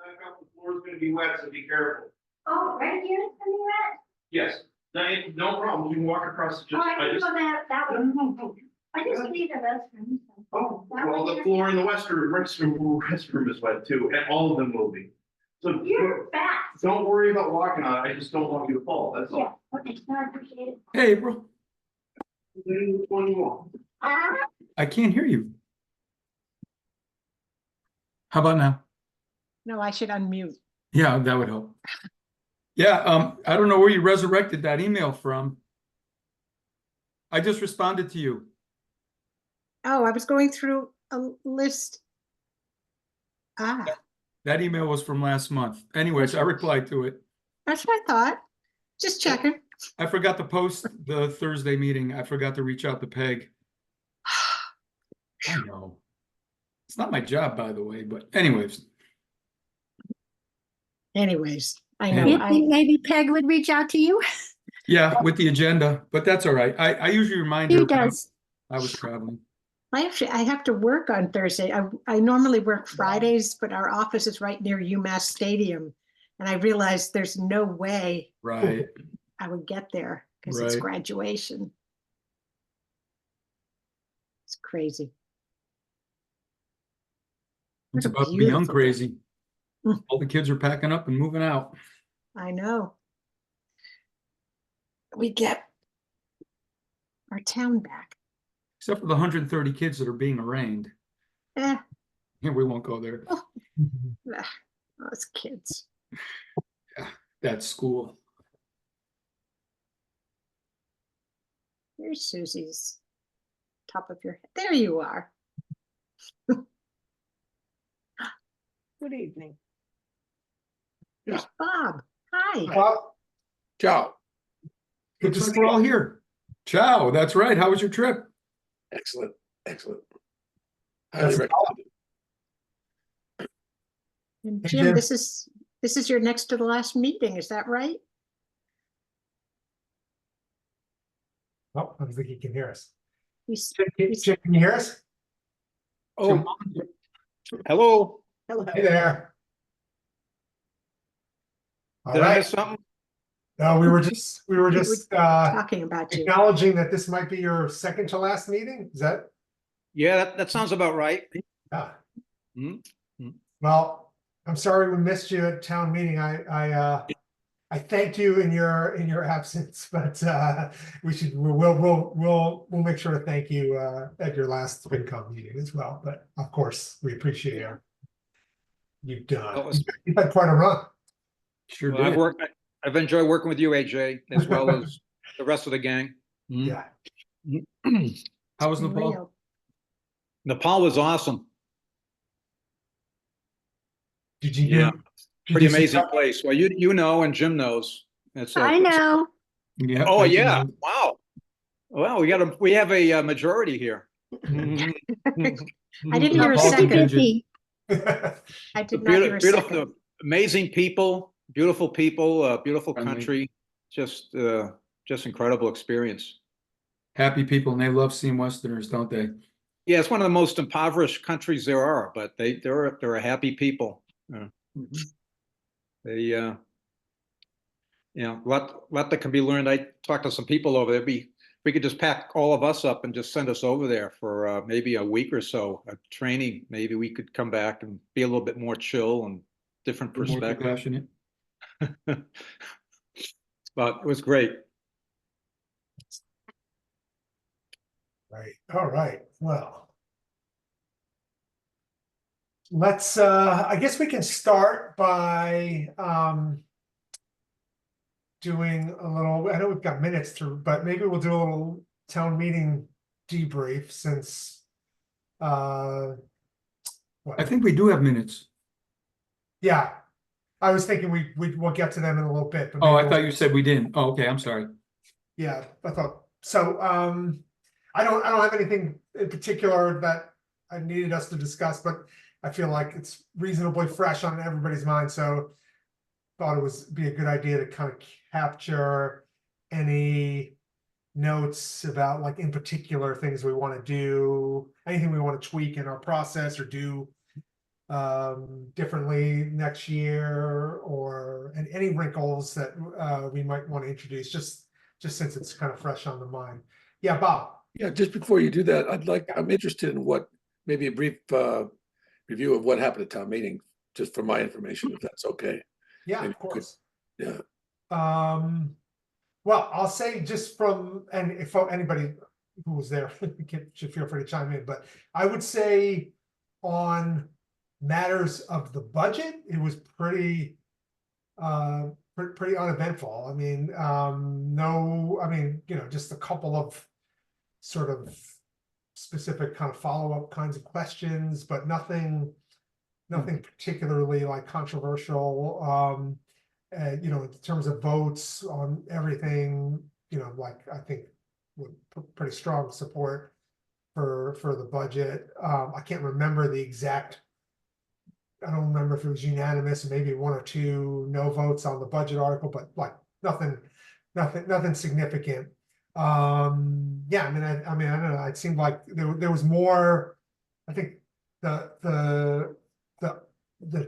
back up, the floor's gonna be wet, so be careful. Oh, right here it's gonna be wet? Yes, no problem, you can walk across the Oh, I didn't know that No, was, no, no. I just need the restroom. So. Oh, That well, was the floor in the restroom is wet too, and all of them will be. So You're fast. don't worry about walking on it, I just don't want you to fall, that's Yeah, all. okay, no, I appreciate it. Hey, April, Which one you want? I can't hear you. How about now? No, I should unmute. Yeah, that would help. Yeah, I don't know where you resurrected that email from. I just responded to you. Oh, I was going through a list. Ah, That email was from last month. Anyways, I replied to it. that's what I thought. Just checking. I forgot to post the Thursday meeting. I forgot to reach out to Peg. I know. It's not my job, by the way, but anyways. Anyways, I know. You You think maybe Peg would reach out to you? Yeah, with the agenda, but that's all right. I usually remind her He when does. I was traveling. I have to work on Thursday. I normally work Fridays, but our office is right near UMass Stadium. And I realized there's no way Right. I would get there because it's Right. graduation. It's crazy. It's What a about to be beautiful young day. crazy. Mm. All the kids are packing up and moving out. I know. We get our town back. Except for the 130 kids that are being arraigned. Eh, Yeah, we won't go there. those kids. That's school. Here's Susie's top of your head. There you are. Good evening. There's Bob. Hi. Well, Ciao. Good to Looks like see we're you. all here. Ciao. That's right. How was your trip? Excellent, excellent. That's Highly recommended. And Hey, Jim, Jim. this is your next to the last meeting, is that right? oh, I don't think he can hear us. He's, Jim, can you hear us? Jim, Hello, Hello. Hey there. All did I right. miss something? No, we were just talking about you. acknowledging that this might be your second to last meeting. Is that? Yeah, that sounds about right. Yeah. Mhm. Well, I'm sorry we missed you at town meeting. I thanked you in your absence, but we'll make sure to thank you at your last FinCom meeting as well. But of course, we appreciate you. You've done. You've had quite a run. Sure Well, did. I've enjoyed working with you, AJ, as well as the rest of the gang. Mhm. Yeah. How was Nepal? Real. Nepal was awesome. Did you Yeah, do? pretty amazing place. Well, you know, and Jim knows. It's I know. Yeah. Oh, I can yeah. know. Wow. Well, we have a majority here. I didn't hear a All second. contingent. I did not hear a Beautiful, second. amazing people, beautiful Friendly. country. Just incredible experience. Happy people, and they love seeing Westerners, don't they? Yeah, it's one of the most impoverished countries there are, but they're a happy people. They you know, lot that can be learned. I talked to some people over there. We could just pack all of us up and just send us over there for maybe a week or so, a training. Maybe we could come back and be a little bit more chill and different More perspective. compassionate. But it was great. Right. All right. Well, let's I guess we can start by doing a little, I know we've got minutes through, but maybe we'll do a little town meeting debrief since I think we do have minutes. yeah. I was thinking we'll get to them in a little bit. But Oh, maybe I we'll- thought you said we didn't. Oh, okay. I'm sorry. Yeah, I thought so. I don't have anything in particular that I needed us to discuss, but I feel like it's reasonably fresh on everybody's mind. So thought it was be a good idea to kind of capture any notes about, like, in particular things we want to do, anything we want to tweak in our process or do differently next year, or and any wrinkles that we might want to introduce, just since it's kind of fresh on the mind. Yeah, Bob. Yeah, just before you do that, I'm interested in what, maybe a brief review of what happened at town meeting, just for my information, if that's okay. Yeah, Maybe of course. Yeah, Well, I'll say just from, and if anybody who was there should feel free to chime in, but I would say on matters of the budget, it was pretty uneventful. I mean, no, I mean, just a couple of sort of specific kind of follow-up kinds of questions, but nothing particularly like controversial. In terms of votes on everything, like I think with pretty strong support for the budget. I can't remember the exact. I don't remember if it was unanimous, maybe one or two no votes on the budget article, but like nothing significant. Yeah, I mean, I don't know. It seemed like there was more. I think the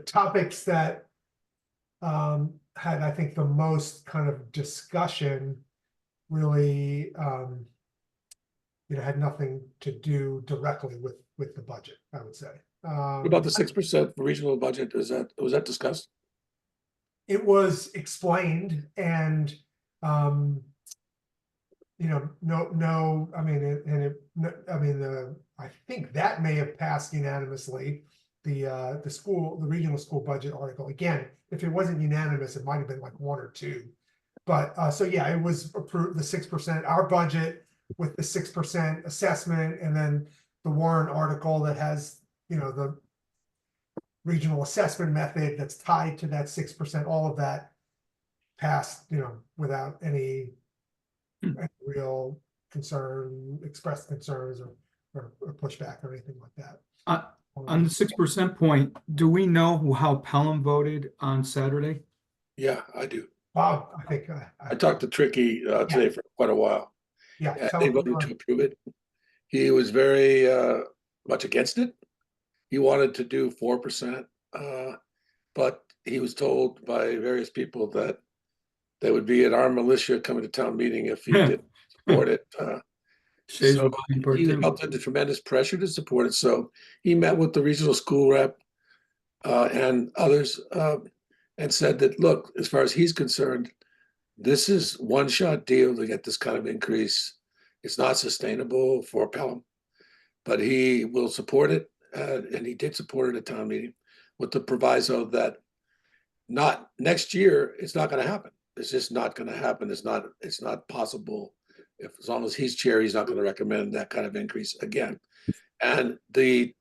topics that had, I think, the most kind of discussion really had nothing to do directly with the budget, I would say. what about the 6% regional budget? Was that discussed? It was explained, and no, I mean, I think that may have passed unanimously. The regional school budget article. Again, if it wasn't unanimous, it might have been like one or two. But so yeah, it was approved, the 6%, our budget with the 6% assessment, and then the Warren article that has, the regional assessment method that's tied to that 6%, all of that passed, without any real concern, expressed concerns or pushback or anything like that. On the 6% point, do we know how Pelham voted on Saturday? Yeah, I do. Bob, I think I talked to Tricky today for quite a while. yeah, And they voted to approve it. He was very much against it. He wanted to do 4%, but he was told by various people that there would be an armed militia coming to town meeting if he didn't support it. Shays So was in part he two. felt under tremendous pressure to support it. So he met with the regional school rep and others and said that, look, as far as he's concerned, this is one-shot deal to get this kind of increase. It's not sustainable for Pelham, but he will support it, and he did support it at town meeting with the proviso that not next year, it's not going to happen. It's just not going to happen. It's not possible. As long as he's chair, he's not going to recommend that kind of increase again. And the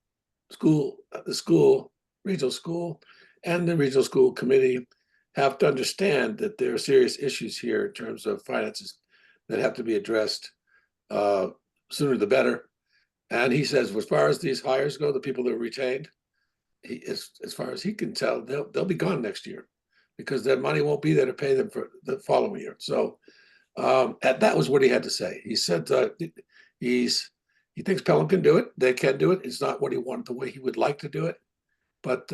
regional school, and the regional school committee have to understand that there are serious issues here in terms of finances that have to be addressed sooner the better. And he says, as far as these hires go, the people that are retained, as far as he can tell, they'll be gone next year because their money won't be there to pay them for the following year. So that was what he had to say. He said he thinks Pelham can do it. They can do it. It's not what he wanted, the way he would like to do it. But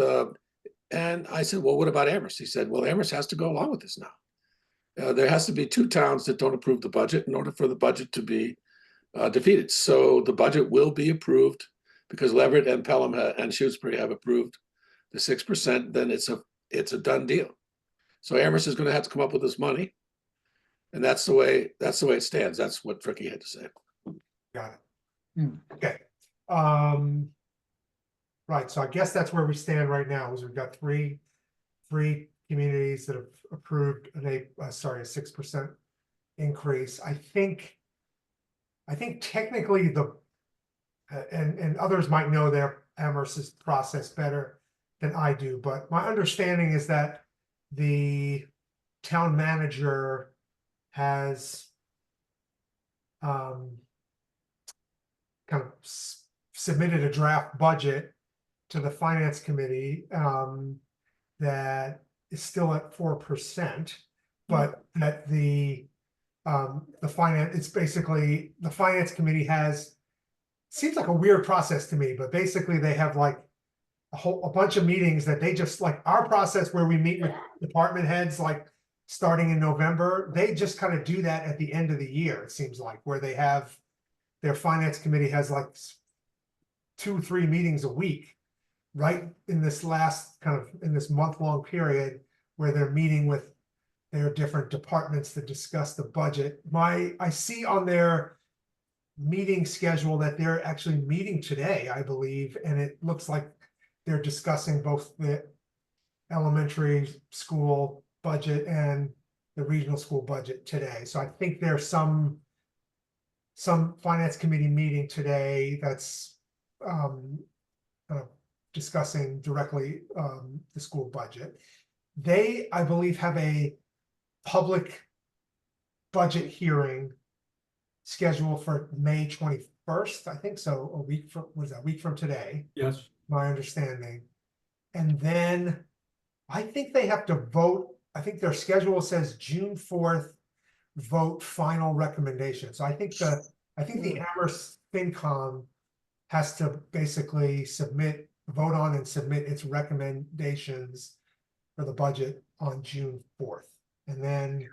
and I said, well, what about Amherst? He said, well, Amherst has to go along with this now. There has to be two towns that don't approve the budget in order for the budget to be defeated. So the budget will be approved because Leverett and Pelham and Shutesbury have approved the 6%. Then it's a done deal. So Amherst is going to have to come up with this money, and that's the way it stands. That's what Tricky had to say. Got it. Okay. Right. So I guess that's where we stand right now. Is we've got three communities that have approved a 6% increase. I think technically and others might know their Amherst's process better than I do, but my understanding is that the town manager has kind of submitted a draft budget to the finance committee that is still at 4%, but that the finance, it's basically the finance committee has, seems like a weird process to me, but basically they have like a bunch of meetings that they just like our process where we meet with department heads, like starting in November, they just kind of do that at the end of the year, it seems like, where they have their finance committee has like 2-3 meetings a week, right in this last kind of in this month-long period where they're meeting with their different departments to discuss the budget. I see on their meeting schedule that they're actually meeting today, I believe, and it looks like they're discussing both the elementary school budget and the regional school budget today. So I think there's some finance committee meeting today that's discussing directly the school budget. They, I believe, have a public budget hearing scheduled for May 21st, I think so, a week from, what is that, a week from today, Yes. my understanding. And then I think they have to vote, I think their schedule says June 4th, vote final recommendation. So I think the Amherst FinCom has to basically vote on and submit its recommendations for the budget on June 4th. And then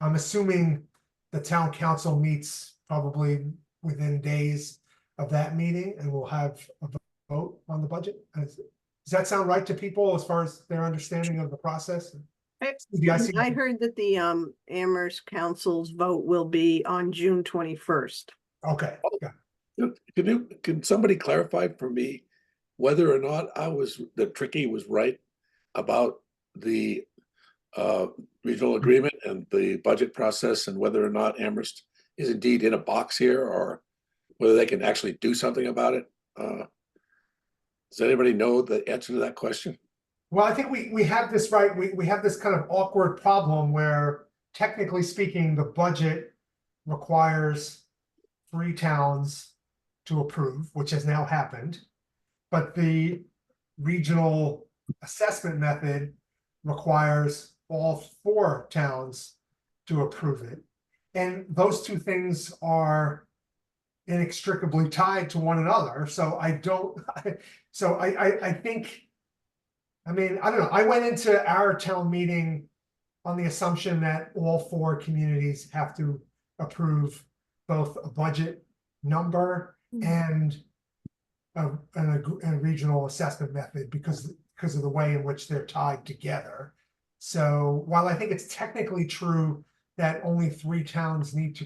I'm assuming the town council meets probably within days of that meeting and we'll have a vote on the budget. Does that sound right to people as far as their understanding of the process? I heard that the Amherst Council's vote will be on June 21st. Okay. Can somebody clarify for me whether or not Tricky was right about the regional agreement and the budget process, and whether or not Amherst is indeed in a box here, or whether they can actually do something about it? Does anybody know the answer to that question? Well, I think we have this right. We have this kind of awkward problem where technically speaking, the budget requires 3 towns to approve, which has now happened. But the regional assessment method requires all 4 towns to approve it. And those 2 things are inextricably tied to one another. So I think, I mean, I don't know. I went into our town meeting on the assumption that all 4 communities have to approve both a budget number and a regional assessment method because of the way in which they're tied together. So while I think it's technically true that only 3 towns need to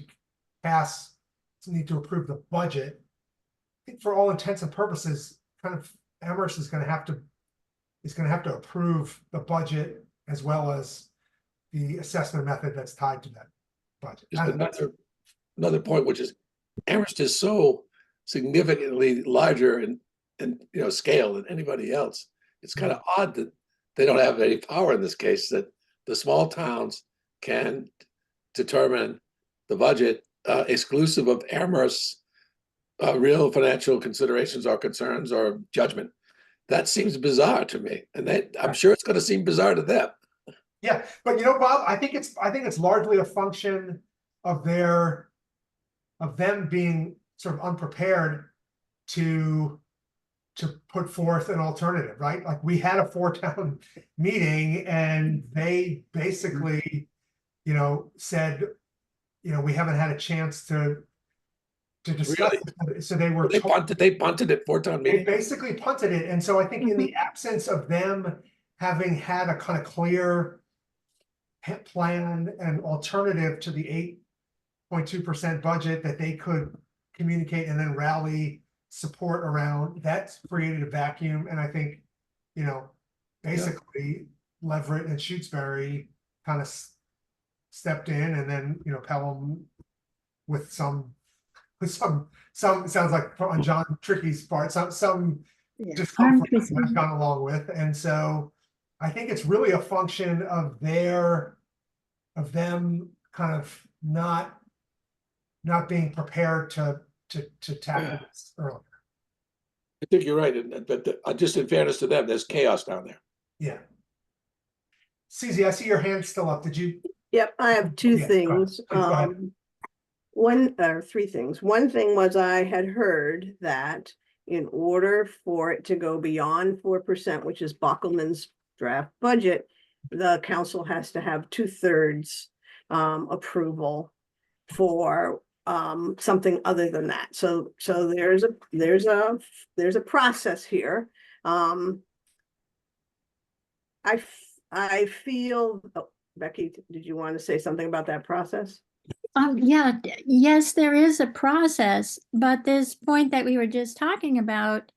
approve the budget, I think for all intents and purposes, kind of Amherst is going to have to approve the budget as well as the assessment method that's tied to that budget. Just another point, which is Amherst is so significantly larger in scale than anybody else. It's kind of odd that they don't have any power in this case, that the small towns can determine the budget exclusive of Amherst's real financial considerations or concerns or judgment. That seems bizarre to me, and I'm sure it's going to seem bizarre to them. Yeah, but Bob, I think it's largely a function of them being sort of unprepared to put forth an alternative, right? Like we had a 4-town meeting and they basically, said, we haven't had a chance to discuss Really? it. So they were They punted it 4-town they meeting. basically punted it. And so I think in the absence of them having had a kind of clear plan and alternative to the 8.2% budget that they could communicate and then rally support around, that's created a vacuum. And I think, basically Leverett and Shutesbury kind of stepped in, and then, Pelham with some sounds like on John Tricky's part, some discomfort has gone along with. And so I think it's really a function of them kind of not being prepared to tackle this earlier. I think you're right, but just in fairness to them, there's chaos down there. Yeah. Suzie, I see your hand still up. Did you? Yep, I have 2 Yeah, things. go ahead. 3 things. One thing was I had heard that in order for it to go beyond 4%, which is Bockelman's draft budget, the council has to have 2/3 approval for something other than that. So there's a process here. I feel, oh, Becky, did you want to say something about that process? Yeah, yes, there is a process, but this point that we were just talking about,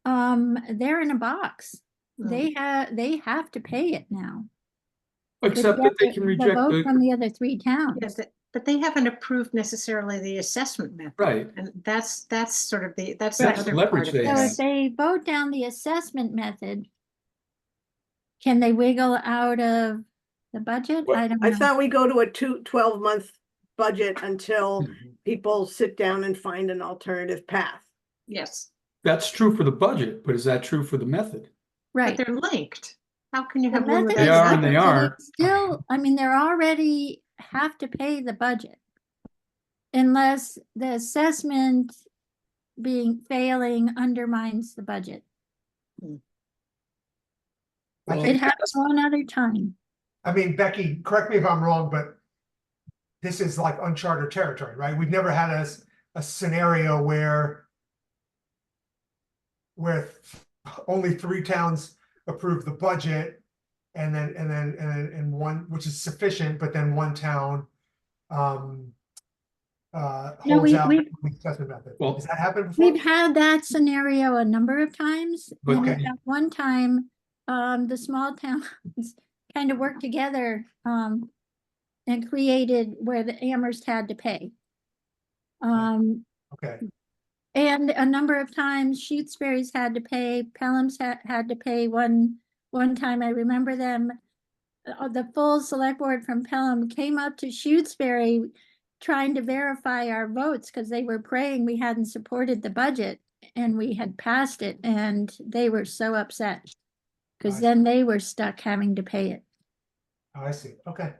they're in a box. They have to pay it now. Except that they can The reject vote the, from the other three towns. Yes, but they haven't approved necessarily the assessment method. right. And that's sort of the, that's That's the the other part leverage of they So have. if this. they vote down the assessment method, can they wiggle out of the budget? What- I don't I know. thought we go to a 12-month budget until people sit down and find an alternative path. Yes, That's true for the budget, but is that true for the method? but Right. they're linked. How can you The have one method without? They is are and the they other? but aren't. it's still, I mean, they're already have to pay the budget. Unless the assessment failing undermines the budget. I Well, It think, happened one other time. I mean, Becky, correct me if I'm wrong, but this is like uncharted territory, right? We've never had a scenario where only 3 towns approve the budget and one, which is sufficient, but then one town No, holds out we- the assessment method. Well, Has that happened before? We've had that scenario a number of times. But- And Okay. at one time, the small towns kind of worked together and created where the Amherst had to pay. Okay, And a number of times Shutesbury's had to pay, Pelham's had to pay one time. I remember them, the full select board from Pelham came up to Shutesbury trying to verify our votes because they were praying we hadn't supported the budget and we had passed it, and they were so upset because then they were stuck having to pay it. oh, I see, okay.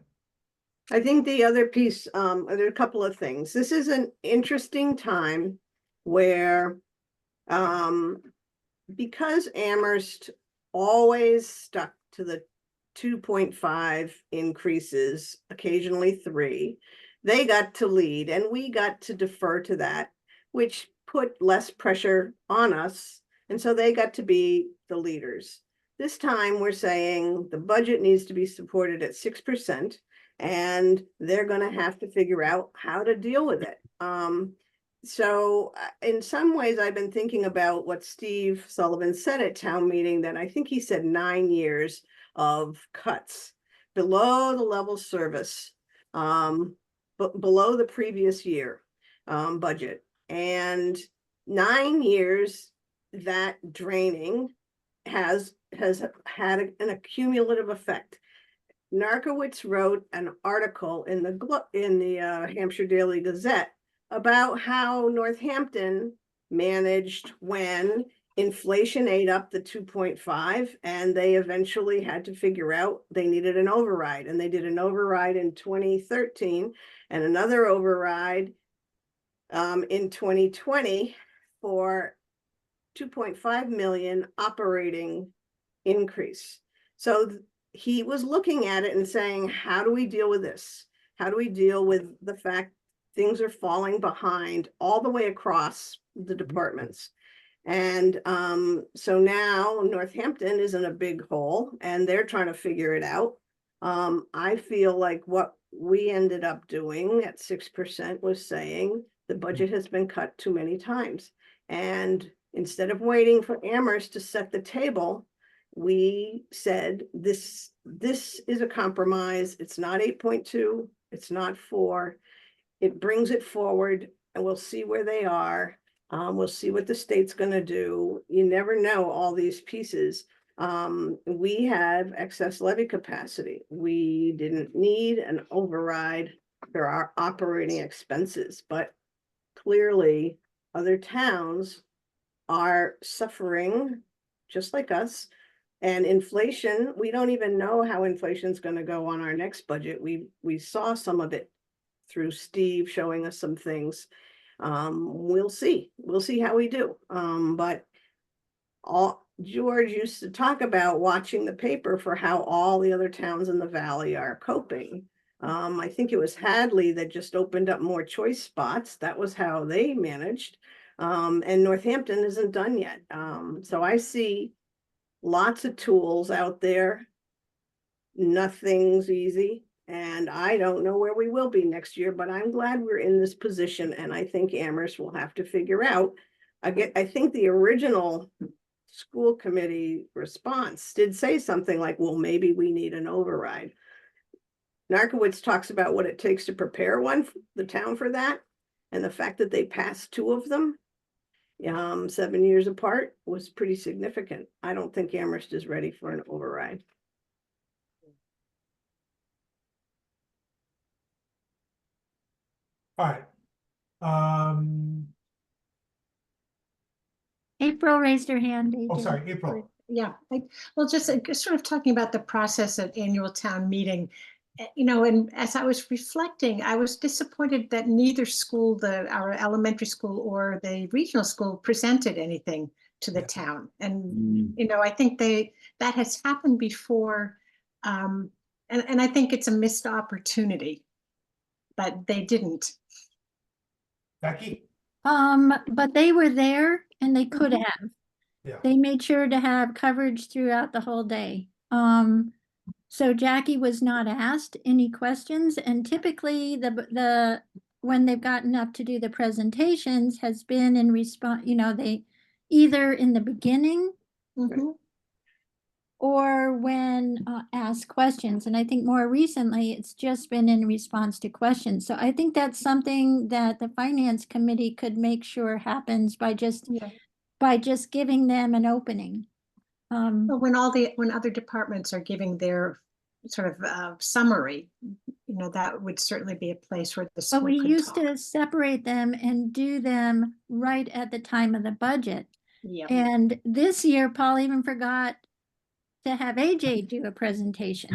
I think the other piece, there are a couple of things. This is an interesting time where, because Amherst always stuck to the 2.5 increases, occasionally 3, they got to lead and we got to defer to that, which put less pressure on us. And so they got to be the leaders. This time we're saying the budget needs to be supported at 6%. And they're going to have to figure out how to deal with it. So in some ways, I've been thinking about what Steve Sullivan said at town meeting, that I think he said 9 years of cuts below the level service, but below the previous year budget. And 9 years, that draining has had an accumulative effect. Narkowitz wrote an article in the Hampshire Daily Gazette about how Northampton managed when inflation ate up the 2.5, and they eventually had to figure out they needed an override, and they did an override in 2013 and another override in 2020 for 2.5 million operating increase. So he was looking at it and saying, how do we deal with this? How do we deal with the fact things are falling behind all the way across the departments? And so now Northampton is in a big hole and they're trying to figure it out. I feel like what we ended up doing at 6% was saying the budget has been cut too many times. And instead of waiting for Amherst to set the table, we said, this is a compromise. It's not 8.2. It's not 4. It brings it forward and we'll see where they are. We'll see what the state's going to do. You never know all these pieces. We have excess levy capacity. We didn't need an override for our operating expenses, but clearly other towns are suffering just like us. And inflation, we don't even know how inflation is going to go on our next budget. We saw some of it through Steve showing us some things. We'll see how we do. But George used to talk about watching the paper for how all the other towns in the valley are coping. I think it was Hadley that just opened up more choice spots. That was how they managed. And Northampton isn't done yet. So I see lots of tools out there. Nothing's easy. And I don't know where we will be next year, but I'm glad we're in this position. And I think Amherst will have to figure out. I think the original school committee response did say something like, well, maybe we need an override. Narkowitz talks about what it takes to prepare the town for that. And the fact that they passed 2 of them 7 years apart was pretty significant. I don't think Amherst is ready for an override. All right. April raised her hand. Oh, AJ. sorry, April. Yeah, well, just sort of talking about the process at annual town meeting, you know, and as I was reflecting, I was disappointed that neither school, our elementary school or the regional school, presented anything to the town. And, you know, I think that has happened before. And I think it's a missed opportunity, but they didn't. Becky? But they were there and they could Mhm. have. Yeah. They made sure to have coverage throughout the whole day. So Jackie was not asked any questions, and typically when they've gotten up to do the presentations has been in response, you know, they either in the beginning Mhm. or when asked questions. And I think more recently, it's just been in response to questions. So I think that's something that the finance committee could make sure happens by just giving them an opening. Well, when other departments are giving their sort of summary, you know, that would certainly be a place where the But school we could used talk. to separate them and do them right at the time of the budget. Yeah. And this year, Paul even forgot to have AJ do a presentation.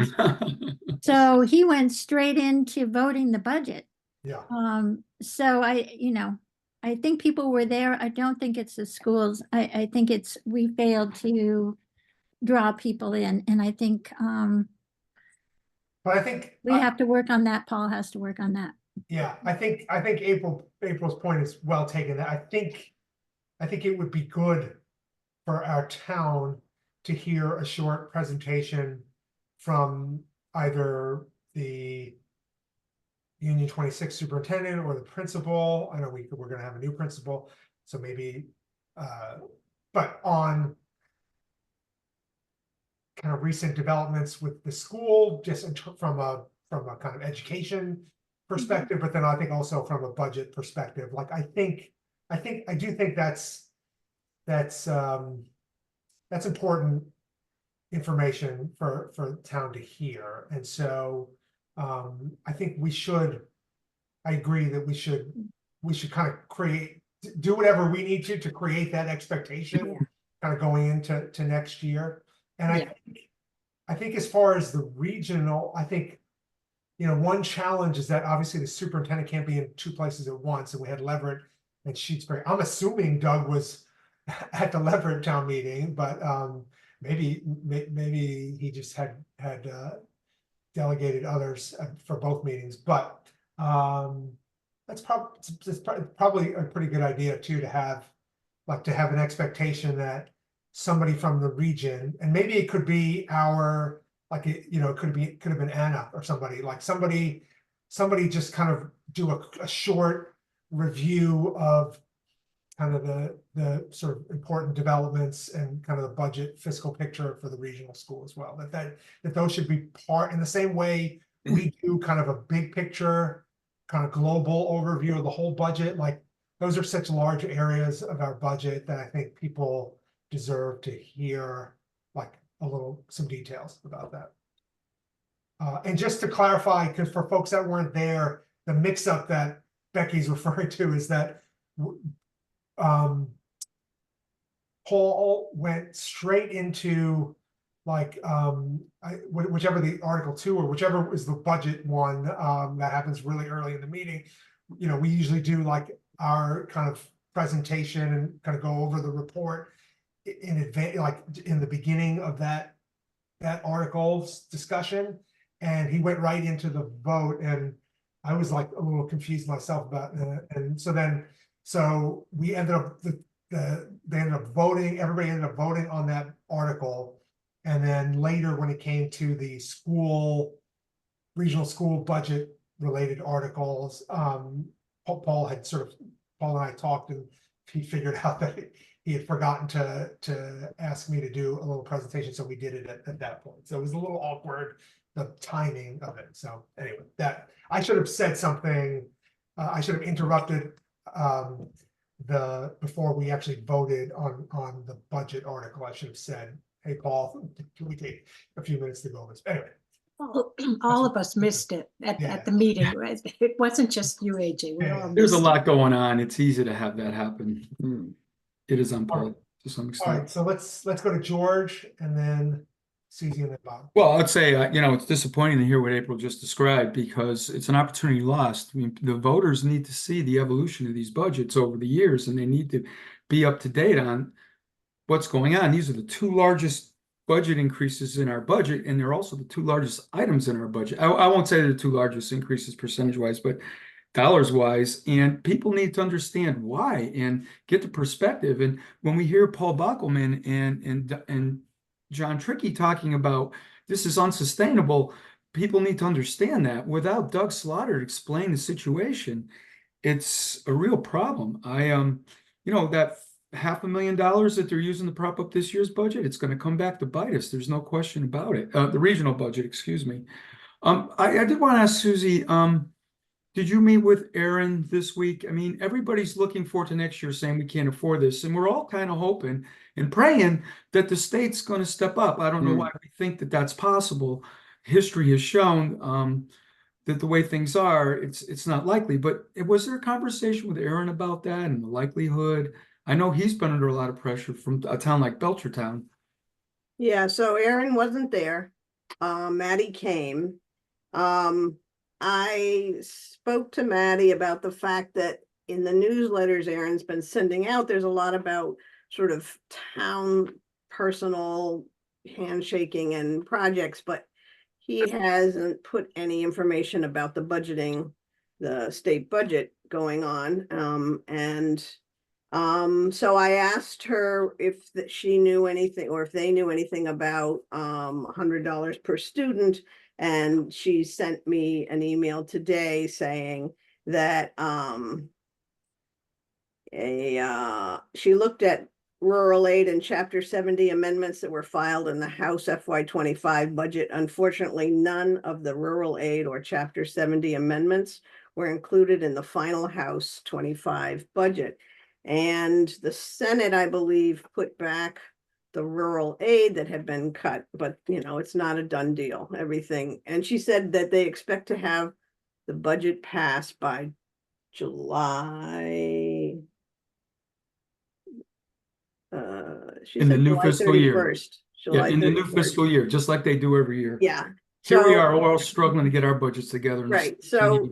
So he went straight into voting the budget. Yeah. So I think people were there. I don't think it's the schools. I think we failed to draw people in. And I think But I think we have to work on that. Paul has to work on that. yeah, I think April's point is well taken. I think it would be good for our town to hear a short presentation from either the Union 26 superintendent or the principal. I know we're gonna have a new principal, so maybe but on kind of recent developments with the school, just from a kind of education perspective, but then I think also from a budget perspective. Like I do think that's important information for the town to hear. And so I think I agree that we should kind of do whatever we need to create that expectation kind of going into next year. And I think as far as the regional, I think, you know, one challenge is that obviously the superintendent can't be in 2 places at once, and we had Leverett and Shutesbury. I'm assuming Doug was at the Leverett town meeting, but maybe he just had delegated others for both meetings. But that's probably a pretty good idea too, to have an expectation that somebody from the region, and maybe it could be it could have been Anna or somebody just kind of do a short review of kind of the sort of important developments and kind of the budget fiscal picture for the regional school as well. That those should be part in the same way we do kind of a big picture, kind of global overview of the whole budget. Like those are such large areas of our budget that I think people deserve to hear like some details about that. And just to clarify, because for folks that weren't there, the mix-up that Becky's referring to is that Paul went straight into whichever the Article 2 or whichever is the budget one that happens really early in the meeting. You know, we usually do like our kind of presentation and kind of go over the report in advance, like in the beginning of that article's discussion. And he went right into the vote, and I was like a little confused myself about it. And so we ended up, they ended up voting, everybody ended up voting on that article. And then later, when it came to the regional school budget related articles, Paul and I talked, and he figured out that he had forgotten to ask me to do a little presentation, so we did it at that point. So it was a little awkward, the timing of it. So anyway, that I should have said something. I should have interrupted before we actually voted on the budget article. I should have said, "Hey, Paul, can we take a few minutes to go over this?" Anyway. All of us missed it at the meeting. Right? It wasn't just you, AJ. We all There's a missed lot going on. It's easy to have that happen. It is on All Paul to some All extent. right, so let's go to George and then Susie and then Bob. Well, I'd say, it's disappointing to hear what April just described, because it's an opportunity lost. I mean, the voters need to see the evolution of these budgets over the years, and they need to be up to date on what's going on. These are the two largest budget increases in our budget, and they're also the two largest items in our budget. I won't say they're the two largest increases percentage-wise, but dollars-wise, and people need to understand why and get the perspective. And when we hear Paul Bockelman and John Trickey talking about this is unsustainable, people need to understand that. Without Doug Slaughter to explain the situation, it's a real problem. That $500,000 that they're using to prop up this year's budget, it's going to come back to bite us. There's no question about it. The regional budget, excuse me. I did want to ask Susie, did you meet with Aaron this week? I mean, everybody's looking forward to next year saying we can't afford this, and we're all kind of hoping and praying that the state's going to step up. I don't know why we think that that's possible. History has shown that the way things are, it's not likely. But was there a conversation with Aaron about that and the likelihood? I know he's been under a lot of pressure from a town like Belchertown. Yeah, so Aaron wasn't there. Maddie came. I spoke to Maddie about the fact that in the newsletters Aaron's been sending out, there's a lot about sort of town personal handshaking and projects, but he hasn't put any information about the budgeting, the state budget going on. So I asked her if she knew anything, or if they knew anything about $100 per student. And she sent me an email today saying that she looked at rural aid and chapter 70 amendments that were filed in the House FY25 budget. Unfortunately, none of the rural aid or chapter 70 amendments were included in the final House 25 budget. And the Senate, I believe, put back the rural aid that had been cut, but it's not a done deal, everything. And she said that they expect to have the budget passed by July. She in said the new July fiscal year. 31st. July in the new 31st. fiscal year, just like they do every year. Yeah. Here we are all struggling to get our budgets together. Right. So,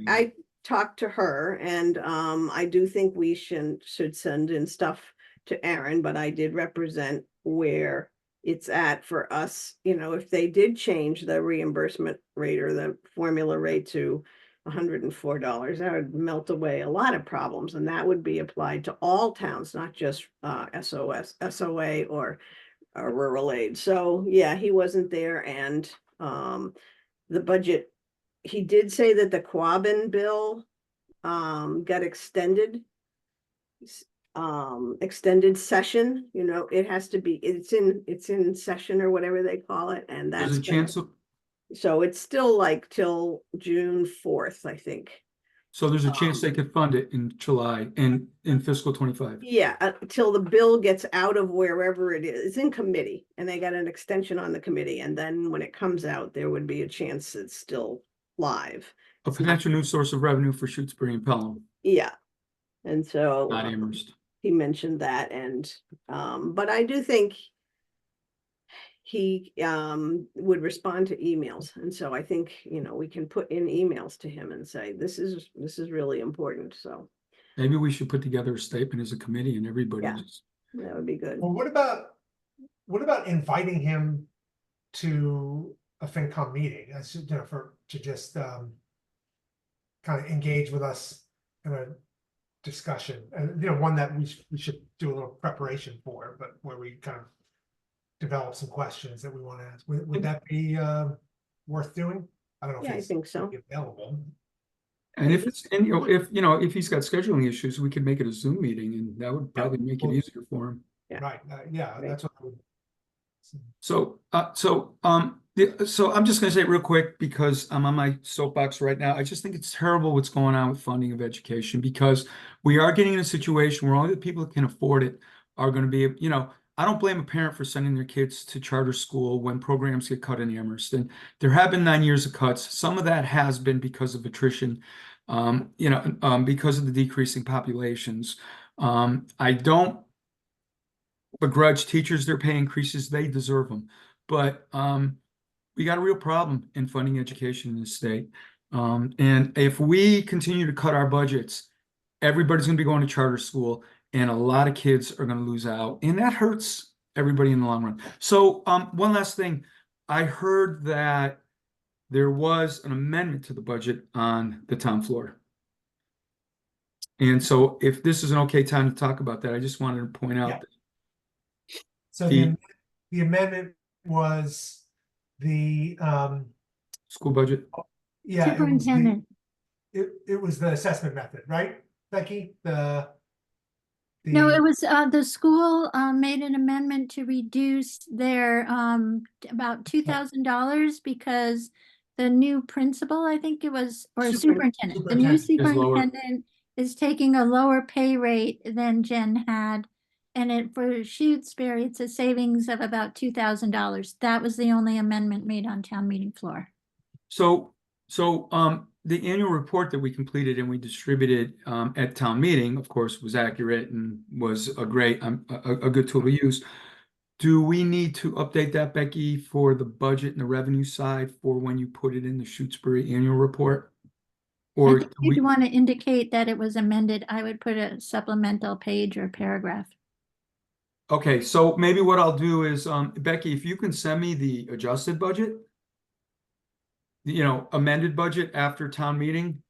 I talked to her, and I do think we should send in stuff to Aaron, but I did represent where it's at for us. If they did change the reimbursement rate or the formula rate to $104, that would melt away a lot of problems, and that would be applied to all towns, not just SOA or rural aid. So yeah, he wasn't there. And the budget, he did say that the Quabbin bill got extended session. It has to be, it's in session or whatever they call it, and that's There's a chance of, so it's still like till June 4th, I think. so there's a chance they could fund it in July in fiscal 25. Yeah, till the bill gets out of wherever it is. It's in committee, and they got an extension on the committee, and then when it comes out, there would be a chance it's still live. A potential new source of revenue for Shutesbury and Pelham. Yeah. And so Not Amherst. he mentioned that, and but I do think he would respond to emails. And so I think, we can put in emails to him and say, this is really important. So Maybe we should put together a statement as a committee and everybody Yeah. just. That would be good. Well, what about inviting him to a FinCom meeting, as you know, to just kind of engage with us in a discussion, and one that we should do a little preparation for, but where we kind of develop some questions that we want to ask. Would that be worth doing? I don't know Yeah, I if think so. it's available. And if it's, and if he's got scheduling issues, we could make it a Zoom meeting and that would probably make it well- easier for him. Yeah. Right, yeah, Right. that's what I would. So I'm just gonna say it real quick because I'm on my soapbox right now. I just think it's terrible what's going on with funding of education, because we are getting in a situation where only the people that can afford it are gonna be, I don't blame a parent for sending their kids to charter school when programs get cut in Amherst. And there have been 9 years of cuts. Some of that has been because of attrition, because of the decreasing populations. I don't begrudge teachers their pay increases. They deserve them. But we got a real problem in funding education in this state. And if we continue to cut our budgets, everybody's going to be going to charter school, and a lot of kids are going to lose out, and that hurts everybody in the long run. So one last thing, I heard that there was an amendment to the budget on the town floor. And so if this is an okay time to talk about that, I just wanted to point out Yeah. that So the amendment was the school budget. yeah, Superintendent. it was the assessment method, right, Becky? No, it was, the school, made an amendment to reduce their, about $2,000 because the new principal, I think it was, or superintendent, the new superintendent is taking a lower pay rate than Jen had. And for Shutesbury, it's a savings of about $2,000. That was the only amendment made on town meeting floor. So the annual report that we completed and we distributed at town meeting, of course, was accurate and was a great, a good tool to use. Do we need to update that, Becky, for the budget and the revenue side for when you put it in the Shutesbury annual report? Or I think if you want to indicate that it was amended, I would put a supplemental page or paragraph. okay, so maybe what I'll do is, Becky, if you can send me the adjusted budget, amended budget after town meeting,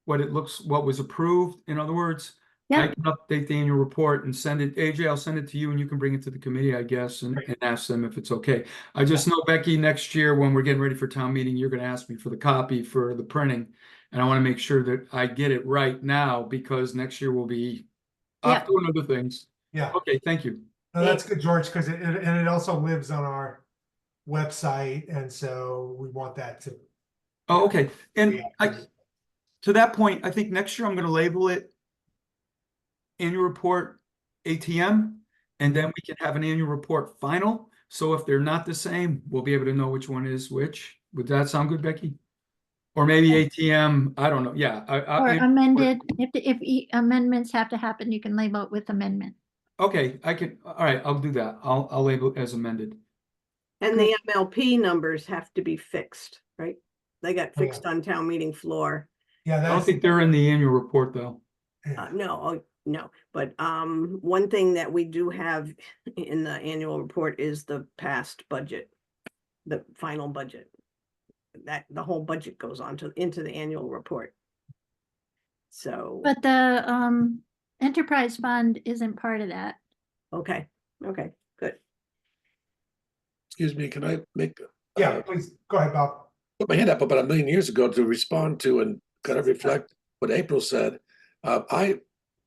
what was approved, in other words, I Yeah. can update the annual report and send it. AJ, I'll send it to you and you can bring it to the committee, I guess, and ask them if it's okay. I just know, Becky, next year when we're getting ready for town meeting, you're gonna ask me for the copy for the printing. And I want to make sure that I get it right now, because next year we'll be off doing other things. Yeah. Okay, thank you. No, that's good, George, because it also lives on our website, and so we want that to. Oh, okay. And Yeah. to that point, I think next year I'm gonna label it annual report ATM, and then we can have an annual report final. So if they're not the same, we'll be able to know which one is which. Would that sound good, Becky? Or maybe ATM, I don't know. Yeah. Or amended, if amendments have to happen, you can label it with amendment. Okay, all right, I'll do that. I'll label it as amended. And the MLP numbers have to be fixed, right? They got Oh, yeah. fixed on town meeting floor. Yeah, I don't that's, think they're in the annual report, though. No, but one thing that we do have in the annual report is the past budget, the final budget. That the whole budget goes on into the annual report. So, But the enterprise fund isn't part of that. okay, good. Excuse me, can I make? yeah, please, go ahead, Bob. Put my hand up about 1 million years ago to respond to and kind of reflect what April said. I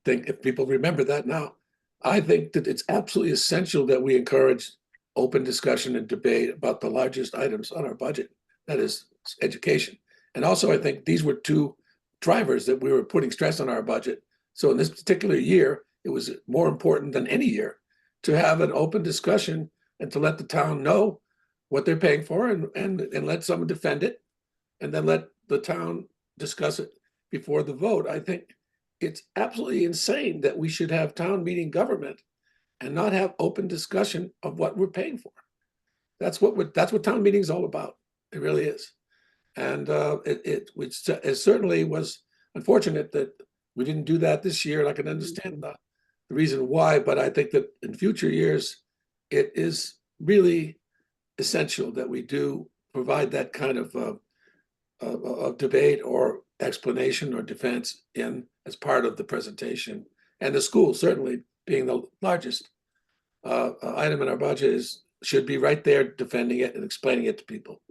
think if people remember that now, I think that it's absolutely essential that we encourage open discussion and debate about the largest items on our budget. That is education. And also, I think these were two drivers that we were putting stress on our budget. So in this particular year, it was more important than any year to have an open discussion and to let the town know what they're paying for and let someone defend it, and then let the town discuss it before the vote. I think it's absolutely insane that we should have town meeting government and not have open discussion of what we're paying for. That's what town meeting is all about. It really is. And it certainly was unfortunate that We didn't do that this year, and I can understand the reason why, but I think that in future years, it is really essential that we do provide that kind of debate or explanation or defense in as part of the presentation. And the school, certainly being the largest item in our budget, should be right there defending it and explaining it to people.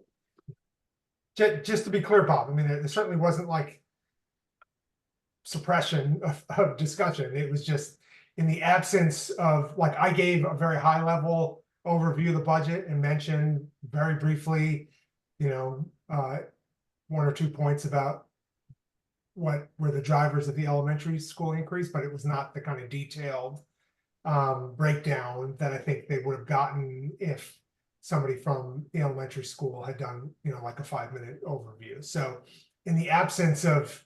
Just to be clear, Bob, I mean, there certainly wasn't like suppression of discussion. It was just in the absence of, like, I gave a very high level overview of the budget and mentioned very briefly, you know, 1 or 2 points about what were the drivers of the elementary school increase, but it was not the kind of detailed breakdown that I think they would have gotten if somebody from the elementary school had done, you know, like a 5-minute overview. So in the absence of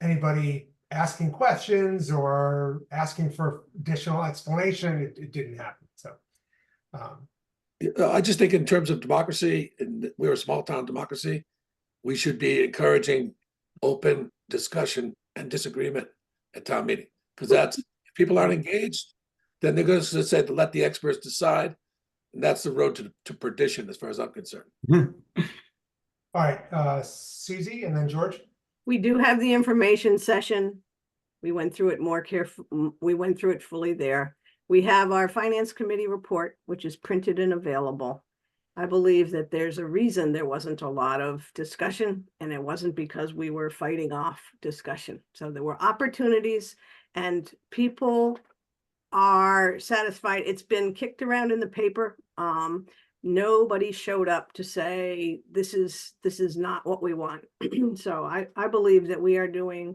anybody asking questions or asking for additional explanation, it didn't happen. So I just think in terms of democracy, and we're a small town democracy, we should be encouraging open discussion and disagreement at town meeting. Because that's, if people aren't engaged, then they're going to say to let the experts decide. And that's the road to perdition as far as I'm concerned. all right, Susie and then George. We do have the information session. We went through it more careful. We went through it fully there. We have our finance committee report, which is printed and available. I believe that there's a reason there wasn't a lot of discussion, and it wasn't because we were fighting off discussion. So there were opportunities and people are satisfied. It's been kicked around in the paper. Nobody showed up to say, this is not what we want. So I believe that we are doing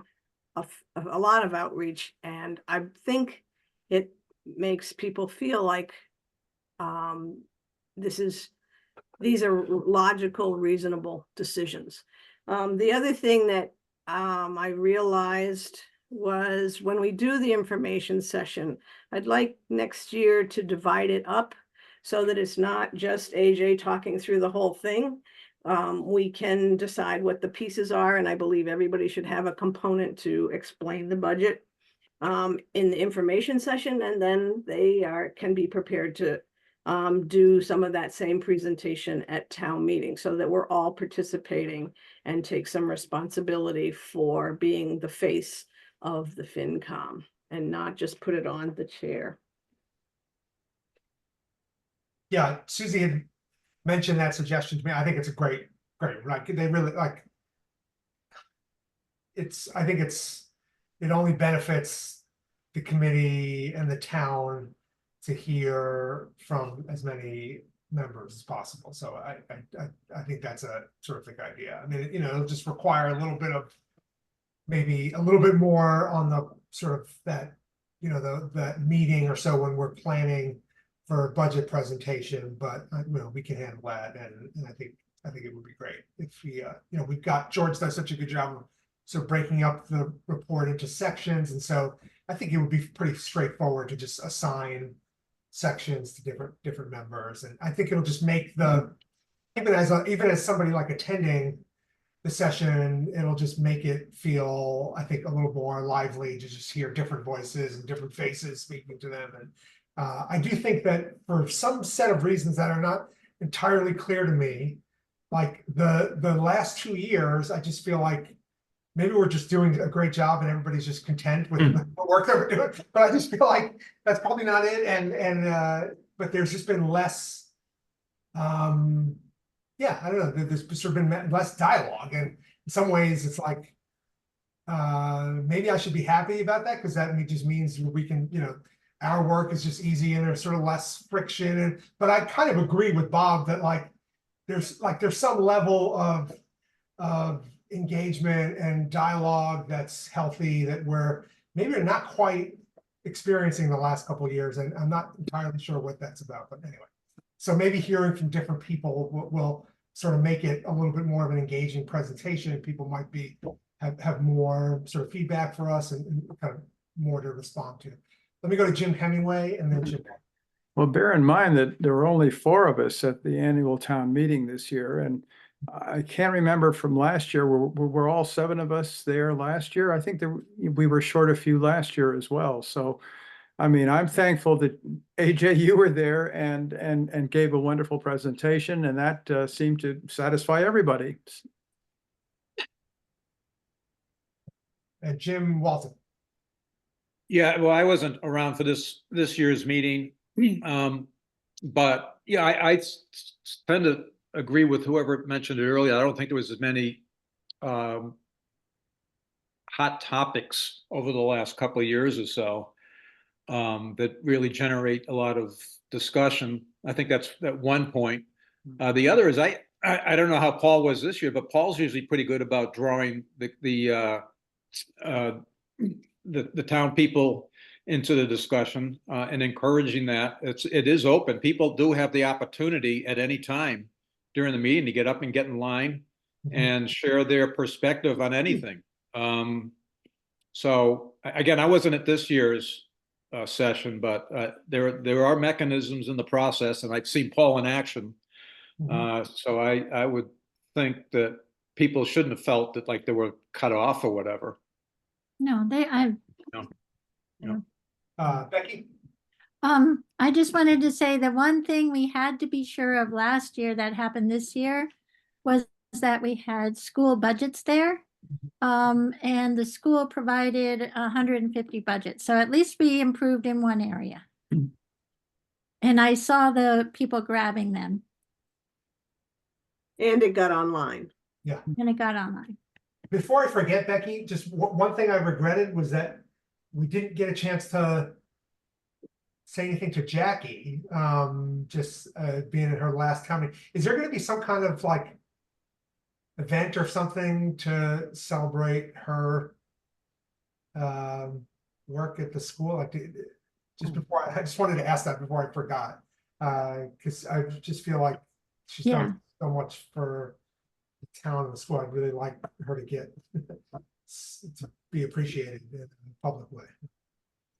a lot of outreach, and I think it makes people feel like these are logical, reasonable decisions. The other thing that I realized was when we do the information session, I'd like next year to divide it up so that it's not just AJ talking through the whole thing. We can decide what the pieces are, and I believe everybody should have a component to explain the budget in the information session, and then they can be prepared to do some of that same presentation at town meeting, so that we're all participating and take some responsibility for being the face of the FinCom and not just put it on the chair. Yeah, Susie had mentioned that suggestion to me. I think it's a great, right? They really like I think it only benefits the committee and the town to hear from as many members as possible. So I think that's a terrific idea. I mean, you know, it'll just require a little bit of, maybe a little bit more on the sort of that, you know, that meeting or so when we're planning for a budget presentation, but you know, we can handle that, and I think it would be great if we, you know, we've got, George does such a good job of sort of breaking up the report into sections, and so I think it would be pretty straightforward to just assign sections to different members, and I think it'll just make the, even as somebody like attending the session, it'll just make it feel, I think, a little more lively to just hear different voices and different faces speaking to them. And I do think that for some set of reasons that are not entirely clear to me, like the last 2 years, I just feel like maybe we're just doing a great job and everybody's just content with the work that we're doing. But I just feel like that's probably not it. And but there's just been less, yeah, I don't know. There's sort of been less dialogue, and in some ways, it's like maybe I should be happy about that, because that just means we can, you know, our work is just easy and there's sort of less friction. And but I kind of agree with Bob that there's some level of engagement and dialogue that's healthy that we're maybe not quite experiencing the last couple of years, and I'm not entirely sure what that's about. But anyway. So maybe hearing from different people will sort of make it a little bit more of an engaging presentation. People might have more sort of feedback for us and kind of more to respond to. Let me go to Jim Hemingway and then Jim. Well, bear in mind that there were only 4 of us at the annual town meeting this year, and I can't remember from last year. Were all 7 of us there last year? I think we were short a few last year as well. So, I mean, I'm thankful that AJ, you were there and gave a wonderful presentation, and that seemed to satisfy everybody. And Jim Walton. Yeah, well, I wasn't around for this year's meeting. But yeah, I tend to agree with whoever mentioned it earlier. I don't think there was as many hot topics over the last couple of years or so that really generate a lot of discussion. I think that's at one point. The other is I don't know how Paul was this year, but Paul's usually pretty good about drawing the town people into the discussion and encouraging that. It is open. People do have the opportunity at any time during the meeting to get up and get in line and share their perspective on anything. So again, I wasn't at this year's session, but there are mechanisms in the process, and I've seen Paul in action. So I would think that people shouldn't have felt that like they were cut off or whatever. No, Becky? I just wanted to say the one thing we had to be sure of last year that happened this year was that we had school budgets there. And the school provided 150 budgets. So at least we improved in one area. And I saw the people grabbing them. And it got online. Yeah. And it got online. Before I forget, Becky, just one thing I regretted was that we didn't get a chance to say anything to Jackie, just being in her last comment. Is there going to be some kind of like event or something to celebrate her work at the school? Like, just before, I just wanted to ask that before I forgot, because I just feel like she's done so much for the town and the school. I'd really like her to get to be appreciated in a public way.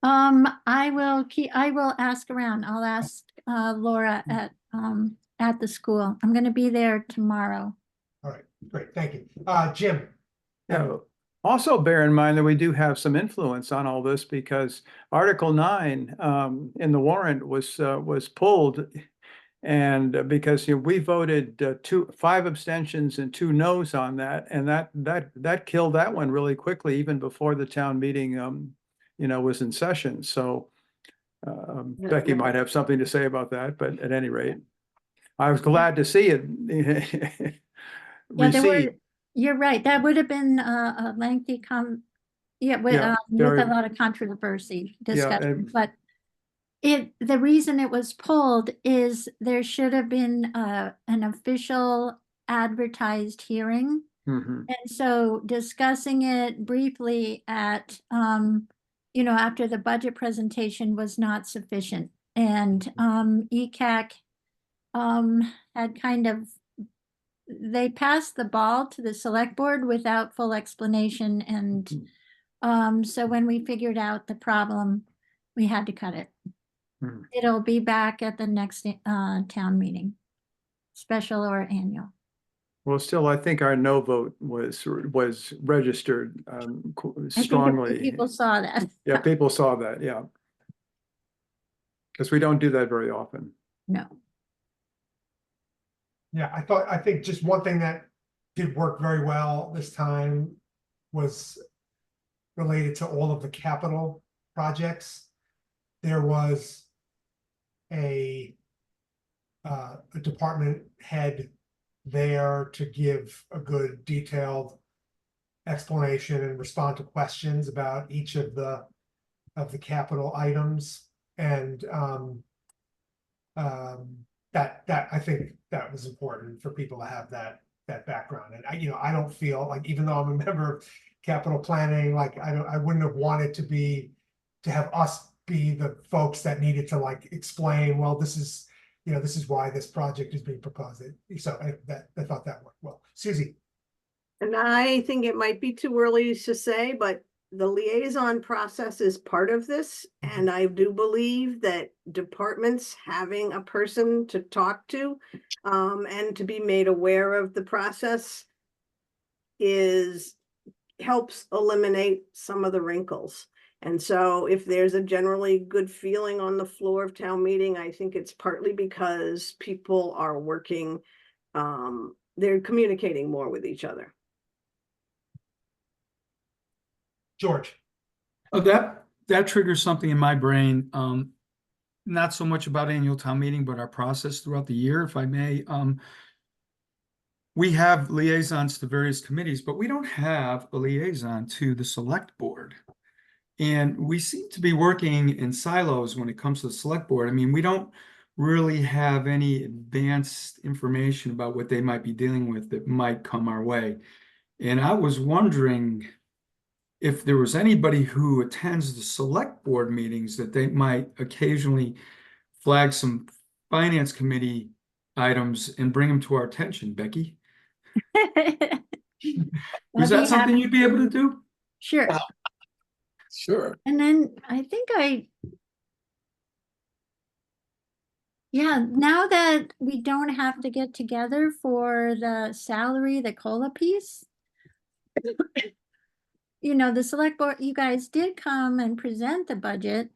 I will ask around. I'll ask Laura at the school. I'm going to be there tomorrow. All right, great, thank you. Jim? Yeah. Also bear in mind that we do have some influence on all this, because Article 9 in the warrant was pulled, and because we voted 5 abstentions and 2 noes on that, and that killed that one really quickly, even before the town meeting was in session. So Becky might have something to say about that, but at any rate, I was glad to see it. You're right. That would have been a lengthy with a lot of controversy discussion. But the reason it was pulled is there should have been an official advertised hearing. And so discussing it briefly at after the budget presentation was not sufficient. And ECAC had kind of, they passed the ball to the select board without full explanation. And so when we figured out the problem, we had to cut it. It'll be back at the next town meeting, special or annual. Well, still, I think our no vote was registered strongly. I think people saw that. Yeah, people saw that, yeah. Because we don't do that very often. No. Yeah, I think just one thing that did work very well this time was related to all of the capital projects. There was a department head there to give a good detailed explanation and respond to questions about each of the capital items. And that I think that was important for people to have that background. And I don't feel like, even though I'm a member of capital planning, like I wouldn't have wanted to have us be the folks that needed to like explain, well, this is why this project is being proposed. So I thought that worked well. Susie? And I think it might be too early to say, but the liaison process is part of this, and I do believe that departments having a person to talk to, and to be made aware of the process helps eliminate some of the wrinkles. And so if there's a generally good feeling on the floor of town meeting, I think it's partly because people are working, they're communicating more with each other. George. Oh, that triggers something in my brain. Not so much about annual town meeting, but our process throughout the year, if I may. We have liaisons to various committees, but we don't have a liaison to the select board. And we seem to be working in silos when it comes to the select board. I mean, we don't really have any advanced information about what they might be dealing with that might come our way. And I was wondering if there was anybody who attends the select board meetings that they might occasionally flag some finance committee items and bring them to our attention, Becky. Was I'd that be something happy you'd be able to do? Sure. Sure. And then I think yeah, now that we don't have to get together for the salary, the COLA piece, you know, the select board, you guys did come and present the budget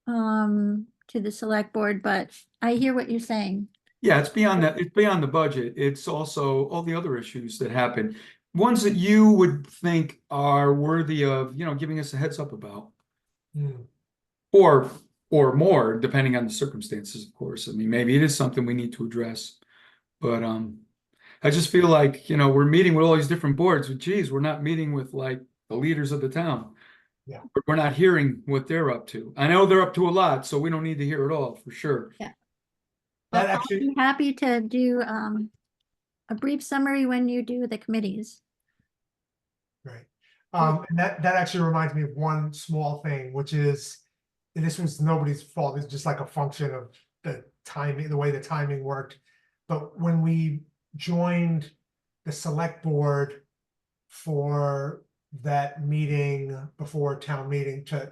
to the select board, but I hear what you're saying. Yeah, it's beyond that. It's beyond the budget. It's also all the other issues that happen. Ones that you would think are worthy of, giving us a heads up about. Hmm. Or more, depending on the circumstances, of course. I mean, maybe it is something we need to address. But I just feel like, we're meeting with all these different boards, but geez, we're not meeting with like the leaders of the town. Yeah. We're not hearing what they're up to. I know they're up to a lot, so we don't need to hear it all for sure. Yeah. That But I'll actually, be happy to do a brief summary when you do the committees. right. And that actually reminds me of one small thing, which is, and this was nobody's fault. It's just like a function of the timing, the way the timing worked. But when we joined the select board for that meeting before town meeting to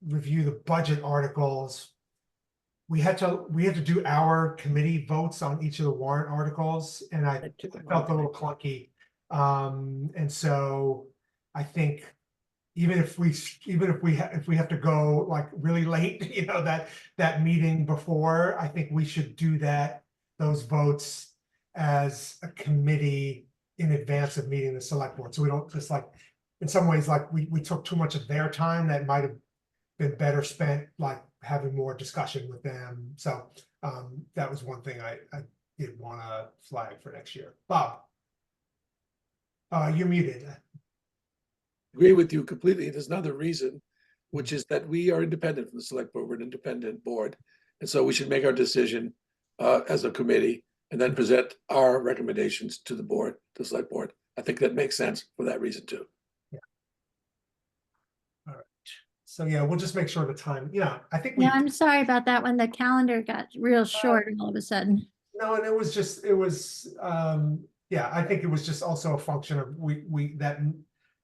review the budget articles, we had to do our committee votes on each of the warrant articles, and I felt a little clunky. And so I think even if we have to go like really late, that meeting before, I think we should do those votes as a committee in advance of meeting the select board. So we don't just like, in some ways, like we took too much of their time that might have been better spent like having more discussion with them. So that was one thing I did want to flag for next year. Bob, you're muted. Agree with you completely. There's another reason, which is that we are independent from the select board. We're an independent board. And so we should make our decision as a committee and then present our recommendations to the board, the select board. I think that makes sense for that reason too. Yeah. All right. So yeah, we'll just make sure the time, I think Yeah, I'm sorry about that when the calendar got real short all of a sudden. no, and I think it was just also a function of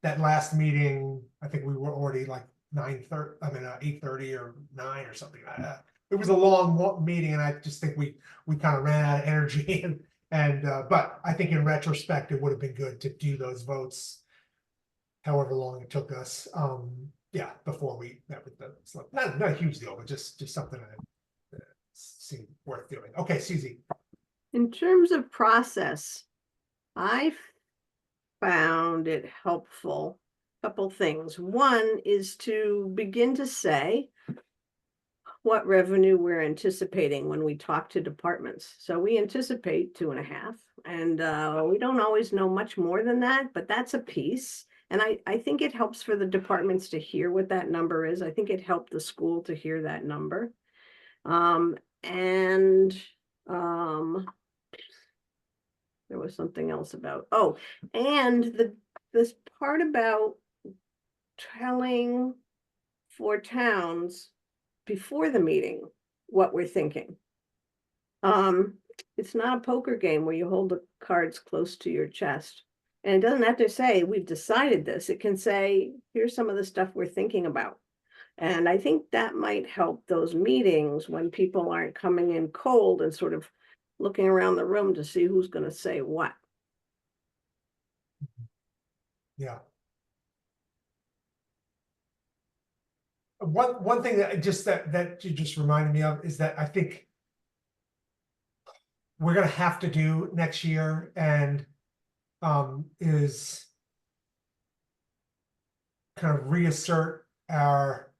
that last meeting, I think we were already like 8:30 or 9 or something like that. It was a long meeting, and I just think we kind of ran out of energy, but I think in retrospect, it would have been good to do those votes however long it took us, before we met with the select. Not a huge deal, but just something that seemed worth doing. Okay, Susie. In terms of process, I found it helpful. Couple things. One is to begin to say what revenue we're anticipating when we talk to departments. So we anticipate 2.5, and we don't always know much more than that, but that's a piece. And I think it helps for the departments to hear what that number is. I think it helped the school to hear that number. There was something else about, and this part about telling for towns before the meeting what we're thinking. It's not a poker game where you hold the cards close to your chest. And it doesn't have to say, we've decided this. It can say, here's some of the stuff we're thinking about. And I think that might help those meetings when people aren't coming in cold and sort of looking around the room to see who's going to say what. Yeah. One thing that you just reminded me of is that I think we're gonna have to do next year and is kind of reassert our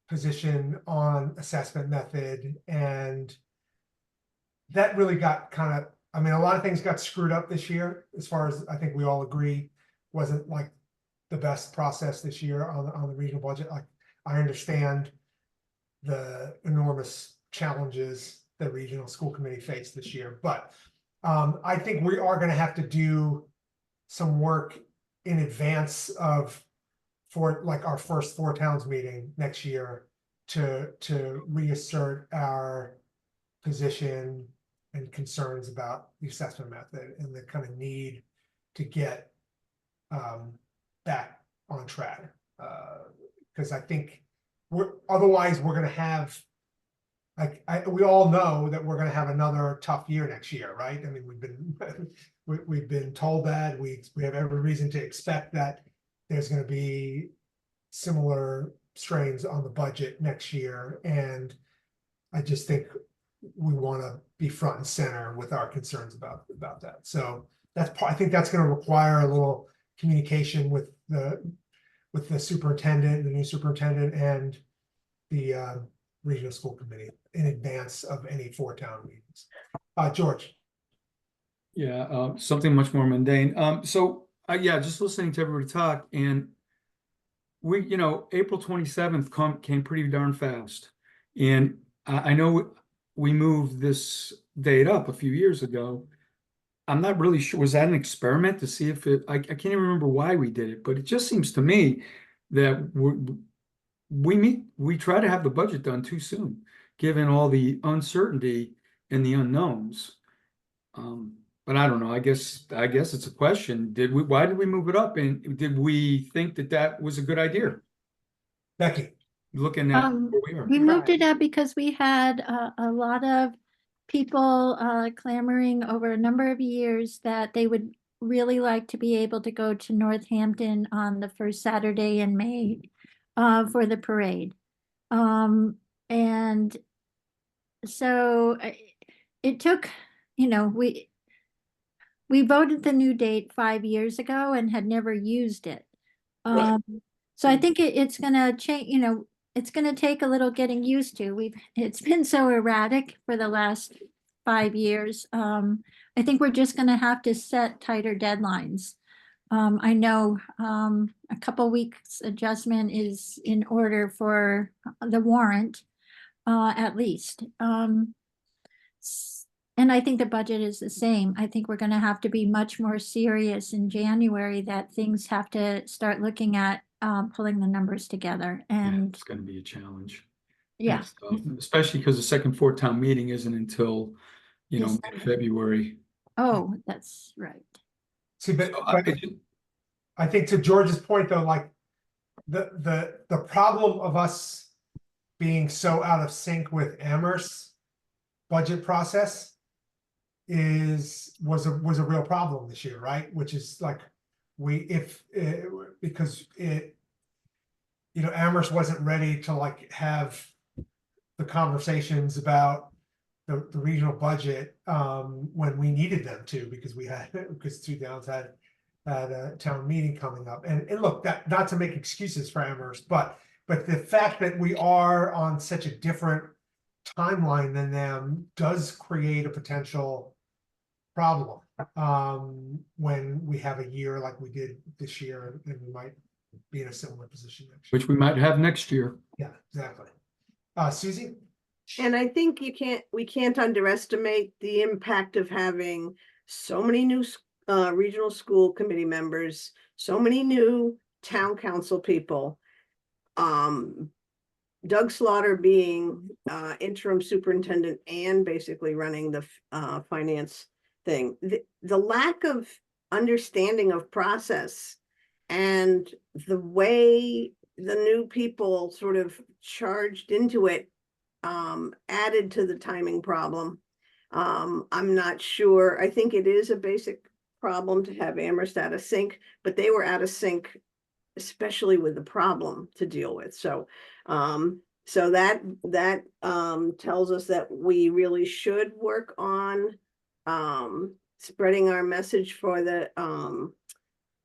position on assessment method. And that really got kind of, I mean, a lot of things got screwed up this year, as far as I think we all agree wasn't like the best process this year on the regional budget. Like, I understand the enormous challenges the regional school committee faced this year, but I think we are going to have to do some work in advance of for like our first 4 towns meeting next year to reassert our position and concerns about the assessment method and the kind of need to get back on track. Because I think otherwise we're going to have, like, we all know that we're going to have another tough year next year, right? I mean, we've been told that we have every reason to expect that there's going to be similar strains on the budget next year, and I just think we want to be front and center with our concerns about that. So I think that's going to require a little communication with the superintendent, the new superintendent, and the regional school committee in advance of any 4 town meetings. George. Yeah, something much more mundane. So yeah, just listening to everybody talk, and we, April 27th came pretty darn fast. And I know we moved this date up a few years ago. I'm not really sure, was that an experiment to see if I can't even remember why we did it, but it just seems to me that we try to have the budget done too soon, given all the uncertainty and the unknowns. But I don't know. I guess it's a question. Why did we move it up? And did we think that was a good idea? Becky. Looking at where we are. We moved it up because we had a lot of people clamoring over a number of years that they would really like to be able to go to Northampton on the first Saturday in May for the parade. And so it took, we voted the new date 5 years ago and had never used it. Right. So I think it's gonna change, it's gonna take a little getting used to. It's been so erratic for the last 5 years. I think we're just gonna have to set tighter deadlines. I know a couple weeks adjustment is in order for the warrant, at least. And I think the budget is the same. I think we're going to have to be much more serious in January, that things have to start looking at pulling the numbers together. Yeah, And it's going to be a challenge. yeah, Especially because the second 4 town meeting isn't until, December. February. Oh, that's right. See, but I think to George's point though, like the problem of us being so out of sync with Amherst's budget process was a real problem this year, right? Which is like because Amherst wasn't ready to like have the conversations about the regional budget when we needed them to, because 2 towns had a town meeting coming up. And look, that not to make excuses for Amherst, but the fact that we are on such a different timeline than them does create a potential problem when we have a year like we did this year, and we might be in a similar position next year. Which we might have next year. Yeah, exactly. Susie? And I think we can't underestimate the impact of having so many new regional school committee members, so many new town council people. Doug Slaughter being interim superintendent and basically running the finance thing. The lack of understanding of process and the way the new people sort of charged into it added to the timing problem. I'm not sure. I think it is a basic problem to have Amherst out of sync, but they were out of sync, especially with the problem to deal with. So that tells us that we really should work on spreading our message for the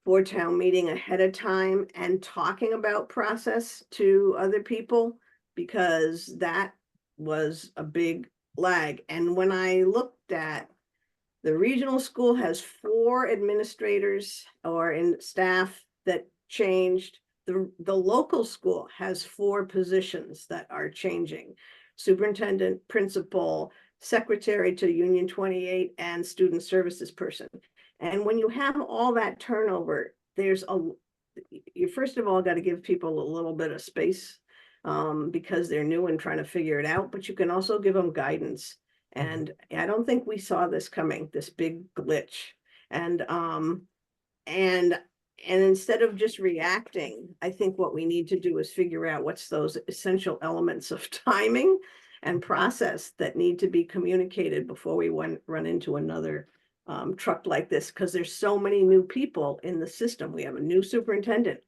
for town meeting ahead of time and talking about process to other people, because that was a big lag. And when I looked at the regional school has 4 administrators or in staff that changed. The local school has 4 positions that are changing: superintendent, principal, secretary to Union 28, and student services person. And when you have all that turnover, you first of all got to give people a little bit of space because they're new and trying to figure it out, but you can also give them guidance. And I don't think we saw this coming, this big glitch. And instead of just reacting, I think what we need to do is figure out what's those essential elements of timing and process that need to be communicated before we run into another truck like this, because there's so many new people in the system. We have a new superintendent,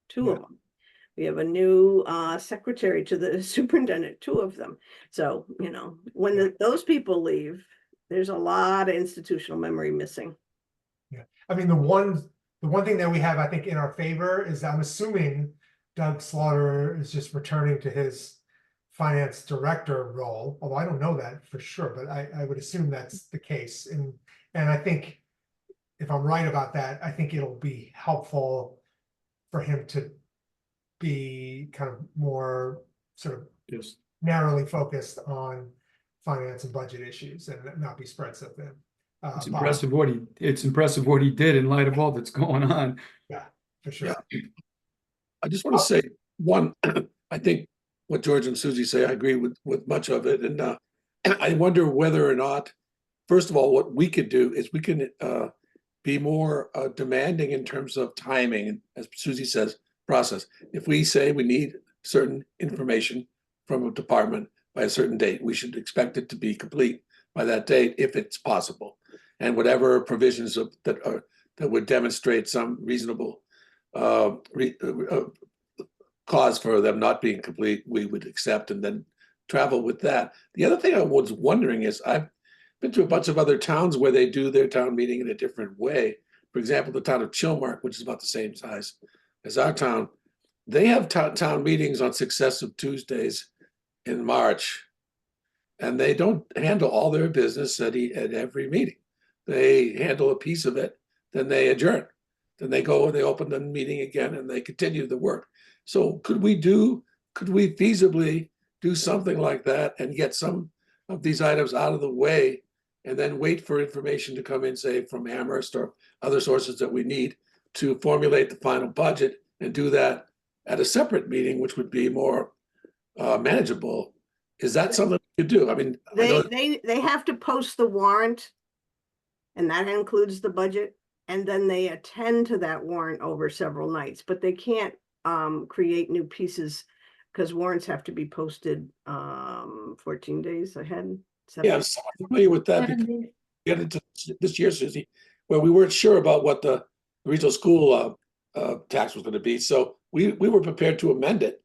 2 of them. We have a new secretary to the superintendent, 2 of them. So, you know, when those people leave, there's a lot of institutional memory missing. Yeah, I mean, the one thing that we have, I think, in our favor is I'm assuming Doug Slaughter is just returning to his finance director role, although I don't know that for sure, but I would assume that's the case. And I think if I'm right about that, I think it'll be helpful for him to be kind of more sort of Yes. narrowly focused on finance and budget issues and not be spread so thin. It's impressive what he did in light of all that's going on. Yeah, for sure. Yeah. I just want to say one, I think what George and Susie say, I agree with much of it. And I wonder whether or not, first of all, what we could do is we can be more demanding in terms of timing, and as Susie says, process. If we say we need certain information from a department by a certain date, we should expect it to be complete by that date if it's possible. And whatever provisions that would demonstrate some reasonable cause for them not being complete, we would accept and then travel with that. The other thing I was wondering is, I've been to a bunch of other towns where they do their town meeting in a different way. For example, the town of Chilmark, which is about the same size as our town, they have town meetings on successive Tuesdays in March, and they don't handle all their business at every meeting. They handle a piece of it, then they adjourn. Then they go and they open the meeting again and they continue the work. So could we feasibly do something like that and get some of these items out of the way and then wait for information to come in, say from Amherst or other sources that we need to formulate the final budget, and do that at a separate meeting, which would be more manageable? Is that something we could do? I mean, They have to post the warrant, and that includes the budget, and then they attend to that warrant over several nights, but they can't create new pieces because warrants have to be posted 14 days ahead. Yeah, I'm familiar with that. We get into this year, Susie, where we weren't sure about what the regional school tax was going to be. So we were prepared to amend it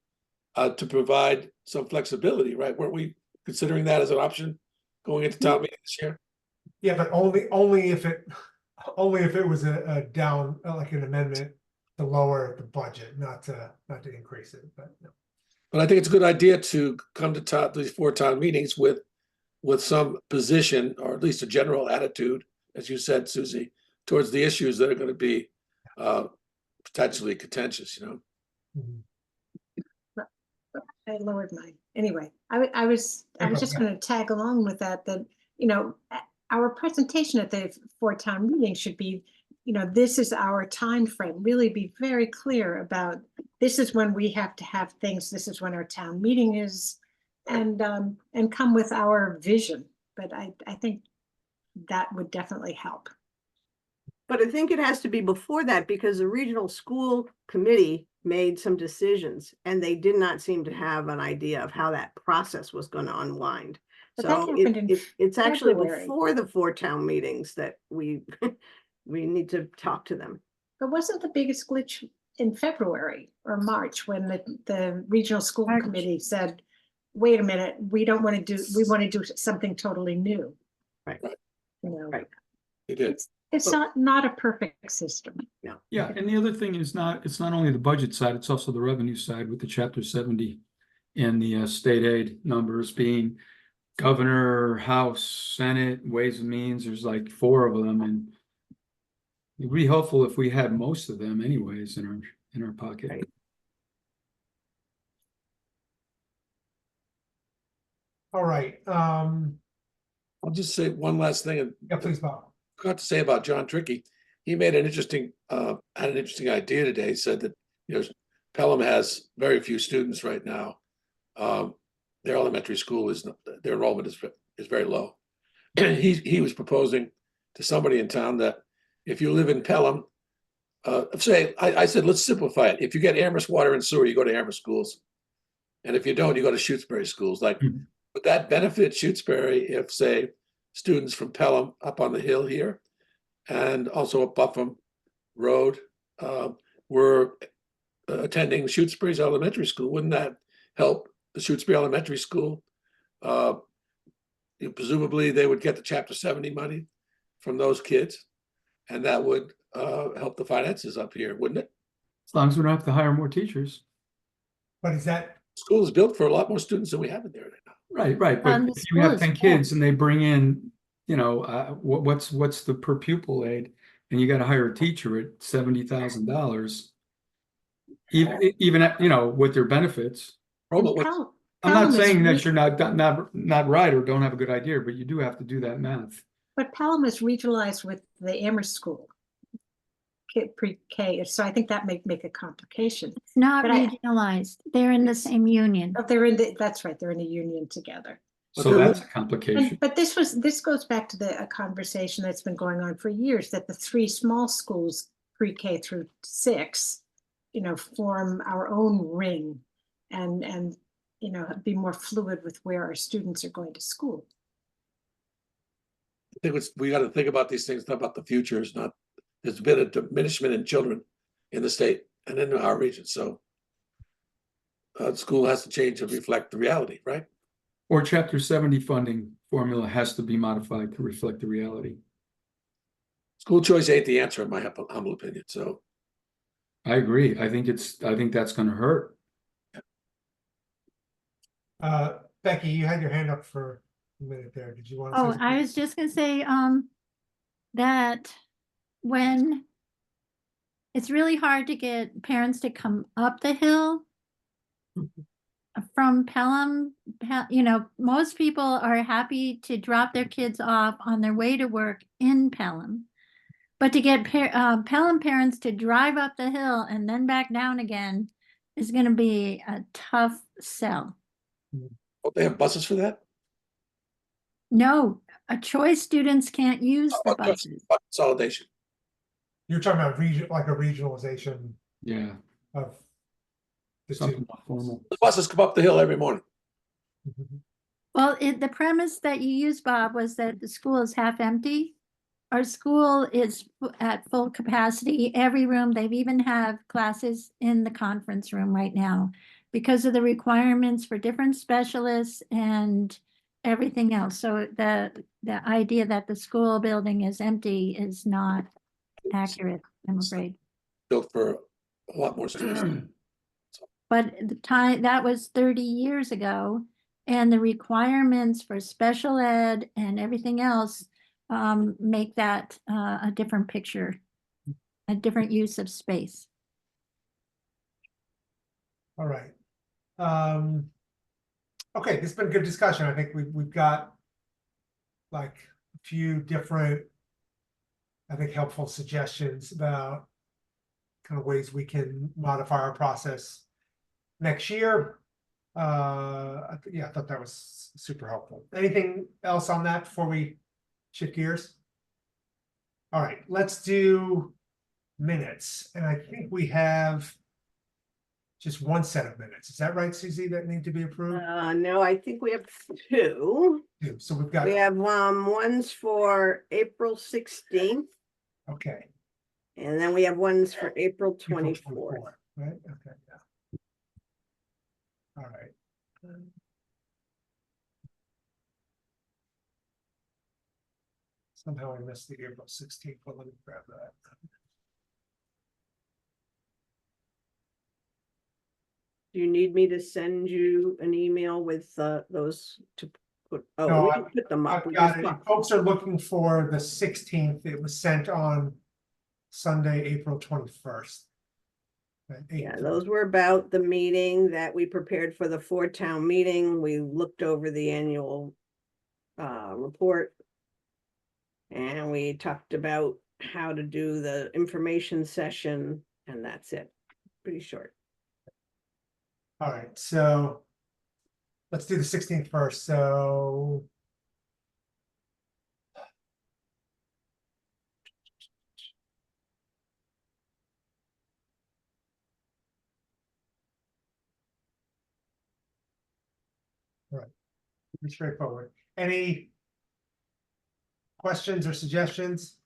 to provide some flexibility, right? Weren't we considering that as an option going into town meeting this year? Yeah, but only if it was a down, like an amendment to lower the budget, not to increase it. But no. But I think it's a good idea to come to these 4 town meetings with some position, or at least a general attitude, as you said, Susie, towards the issues that are going to be potentially contentious, you know. Mm-hmm. I lowered mine. Anyway, I was just going to tag along with that, you know, our presentation at the 4 town meeting should be, you know, this is our time frame. Really be very clear about, this is when we have to have things. This is when our town meeting is, and come with our vision. But I think that would definitely help. But I think it has to be before that because the regional school committee made some decisions and they did not seem to have an idea of how that process was going to unwind. But that So happened in it's actually February. before the 4 town meetings that we we need to talk to them. But wasn't the biggest glitch in February or March when the regional school March. committee said, wait a minute, we want to do something totally new. Right. You know, Right. They did. it's not a perfect system. Yeah, and the other thing is it's not only the budget side, it's also the revenue side with the chapter 70 and the state aid numbers being governor, House, Senate, Ways and Means. There's like 4 of them, and it'd be helpful if we had most of them anyways in our pocket. Right. All right, I'll just say one last thing, and yeah, please, Bob. forgot to say about John Trickey. He made an interesting, had an interesting idea today. He said that, Pelham has very few students right now. Their elementary school their enrollment is very low. He was proposing to somebody in town that if you live in Pelham, I said, let's simplify it. If you get Amherst water and sewer, you go to Amherst schools. And if you don't, you go to Shutesbury schools. Like, would that benefit Shutesbury if, say, students from Pelham up on the hill here and also up Buffum Road were attending Shutesbury's elementary school? Wouldn't that help the Shutesbury Elementary School? Presumably they would get the chapter 70 money from those kids, and that would help the finances up here, wouldn't it? As long as we don't have to hire more teachers. But is that, School is built for a lot more students than we have in there right now. Right. But The if you have school 10 is kids and they bring in, what's the per pupil aid, and you got to hire a teacher at $70,000, even at, with their benefits. But And what, I'm not Pelham is saying that re- you're not right or don't have a good idea, but you do have to do that math. But Pelham is regionalized with the Amherst school, pre-K, so I think that may make a complication. It's not But I- regionalized. They're in the same union. Oh, that's right, they're in a union together. So that's a complication. But this goes back to a conversation that's been going on for years, that the 3 small schools, pre-K through 6, form our own ring and be more fluid with where our students are going to school. I think we got to think about these things, not about the future. There's been a diminishment in children in the state and in our region. So school has to change to reflect the reality, right? Or chapter 70 funding formula has to be modified to reflect the reality. School choice ain't the answer, in my humble opinion. So I agree. I think that's going to hurt. Becky, you had your hand up for a minute there. Did you want to? Oh, I was just gonna say, that when it's really hard to get parents to come up the hill from Pelham, most people are happy to drop their kids off on their way to work in Pelham. But to get Pelham parents to drive up the hill and then back down again is gonna be a tough sell. don't they have buses for that? No, a choice students can't use the buses. Consolidation. You're talking about like a regionalization Yeah, of the something two. more formal. The buses come up the hill every morning. Well, the premise that you used, Bob, was that the school is half empty. Our school is at full capacity, every room. They've even have classes in the conference room right now because of the requirements for different specialists and everything else. So the idea that the school building is empty is not accurate, I'm afraid. Built for a lot more students. But the time, that was 30 years ago, and the requirements for special ed and everything else make that a different picture, a different use of space. All right. Okay, this has been a good discussion. I think we've got like a few different, I think, helpful suggestions about kind of ways we can modify our process next year. Yeah, I thought that was super helpful. Anything else on that before we shift gears? All right, let's do minutes, and I think we have just one set of minutes. Is that right, Susie, that need to be approved? No, I think we have two. Two. So we've got, We have ones for April 16th, okay. and then we have ones for April April 24th. 24th, right? Okay, yeah. All right. Somehow I missed the April 16th, but let me grab that. Do you need me to send you an email with those to put? No, Oh, we can put them up. I've We got just it. talked. Folks are looking for the 16th. It was sent on Sunday, April 21st. at Yeah, 8:30. those were about the meeting that we prepared for the four-town meeting. We looked over the annual report. And we talked about how to do the information session, and that's it. Pretty short. All right, so let's do the 16th first. So pretty straightforward. Any questions or suggestions?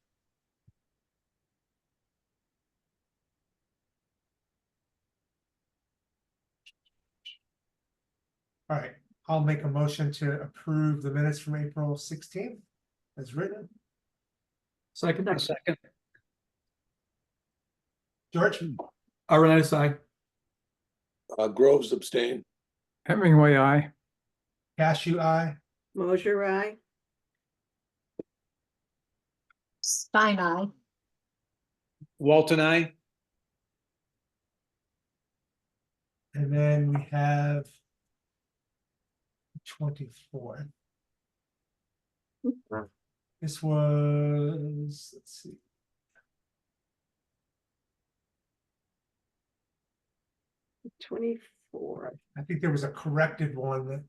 All right, I'll make a motion to approve the minutes from April 16th as written. Second, A second. George? Aranitis, aye. Groves abstain. Hemingway, I. Cashew, eye. Mosher, aye. Stein, eye. Walton, I. And then we have 24th. This was, let's see. 24th. I think there was a corrected one that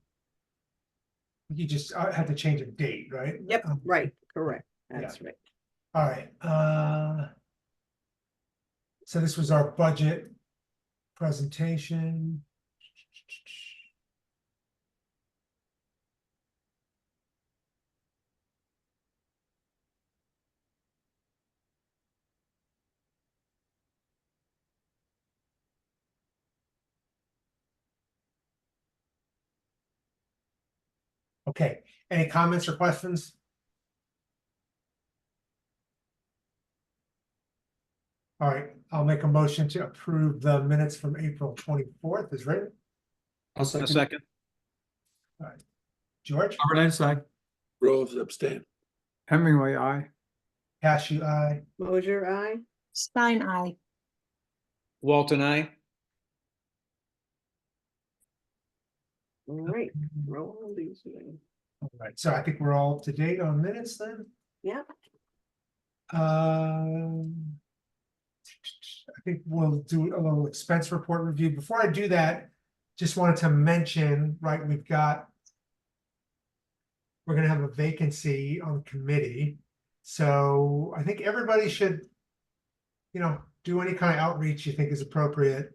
you just had to change a date, right? Yep, right, correct. yeah. That's right. All right. So this was our budget presentation. Okay, any comments or questions? All right, I'll make a motion to approve the minutes from April 24th as written. I'll A second. second. George? Aranitis, aye. Groves abstain. Hemingway, I. Cashew, eye. Mosher, aye. Stein, eye. Walton, I. All right, roll these in. All right, so I think we're all up to date on minutes then. Yeah, I think we'll do a little expense report review. Before I do that, just wanted to mention, right, we're gonna have a vacancy on committee. So I think everybody should, do any kind of outreach you think is appropriate.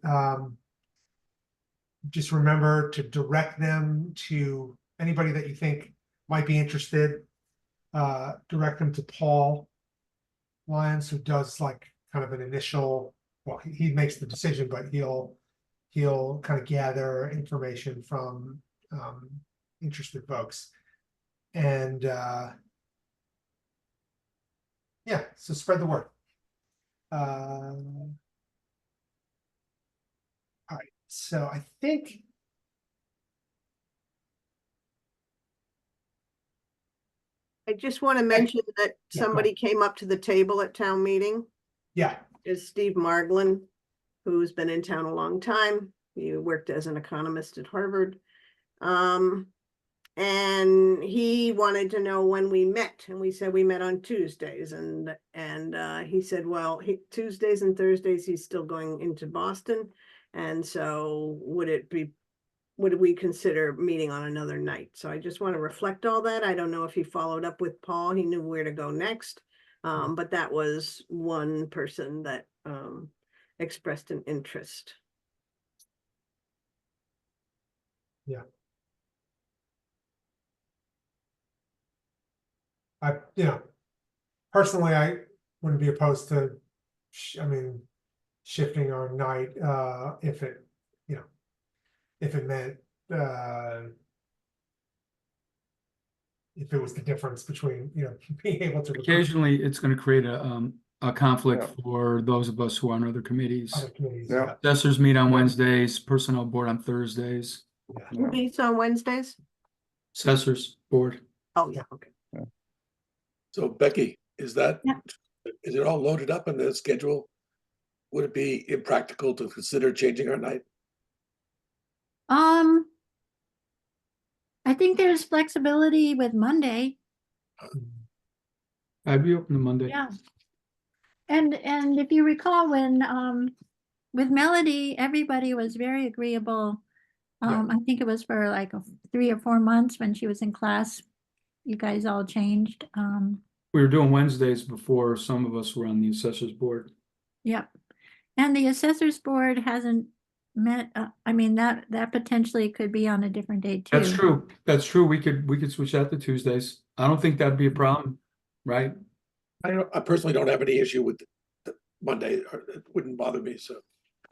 Just remember to direct them to anybody that you think might be interested. Direct them to Paul Lyons, who does like kind of an initial, well, he makes the decision, but he'll kind of gather information from interested folks. And yeah, so spread the word. All right, so I think I just want to mention that Yeah, go somebody came up to the table at town meeting. yeah, Is Steve Marglin, who's been in town a long time. He worked as an economist at Harvard. And he wanted to know when we met, and we said we met on Tuesdays, and he said, well, Tuesdays and Thursdays, he's still going into Boston. And so would would we consider meeting on another night? So I just want to reflect all that. I don't know if he followed up with Paul. He knew where to go next. But that was one person that expressed an interest. Personally, I wouldn't be opposed to, shifting our night, if it, if it meant, if it was the difference between, being able to. recruit Occasionally, it's gonna create a conflict Yeah. for those of us who are on other committees. other committees, Yeah. Assessors meet on Wednesdays, Personnel Board on Thursdays, Who meets on Wednesdays? Assessors Board. Oh, yeah, okay. So Becky, is that, Yeah. is it all loaded up in the schedule? Would it be impractical to consider changing our night? I think there's flexibility with Monday. I'd be open to Monday. Yeah. And if you recall when, with Melody, everybody was very agreeable. Yeah. I think it was for like 3 or 4 months when she was in class. You guys all changed. We were doing Wednesdays before some of us were on the Assessors Board. Yep. And the Assessors Board hasn't met, that potentially could be on a different day too. That's true. That's true. We could switch that to Tuesdays. I don't think that'd be a problem, right? I personally don't have any issue with the Monday, or it wouldn't bother me, so.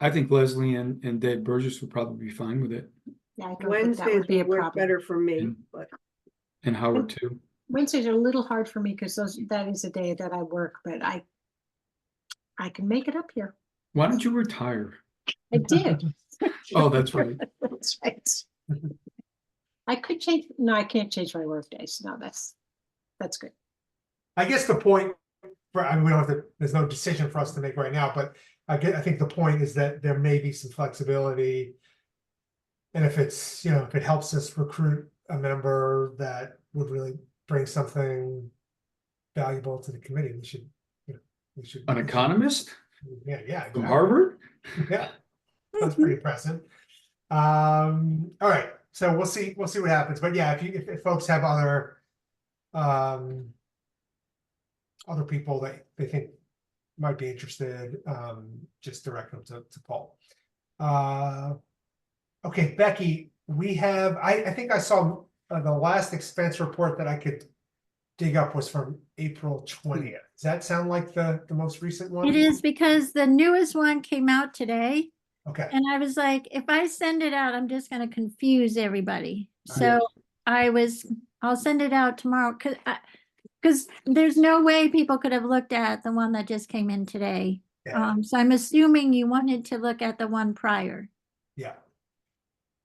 I think Leslie and Dave Burgess would probably be fine with it, Yeah, I don't think that Wednesdays would be a would work problem. better for me, Mm. but and Howard too. Wednesdays are a little hard for me because that is a day that I work, but I can make it up here. Why don't you retire? I did. Oh, that's right. That's right. I could change, no, I can't change my work days. No, that's good. I guess the point, we don't have to, there's no decision for us to make right now, but I think the point is that there may be some flexibility. And if it's, if it helps us recruit a member that would really bring something valuable to the committee, we should. An economist Yeah. from exactly. Harvard? Yeah, that's pretty impressive. All right, so we'll see what happens, but yeah, if folks have other people that they think might be interested, just direct them to Paul. Okay, Becky, we have, I think I saw the last expense report that I could dig up was from April 20th. Does that sound like the most recent one? It is because the newest one came out today. Okay, And I was like, if I send it out, I'm just gonna confuse everybody. Oh, So I'll send it out tomorrow, cause there's no way people could have looked at the one that just came in today. yeah. So I'm assuming you wanted to look at the one prior. Yeah.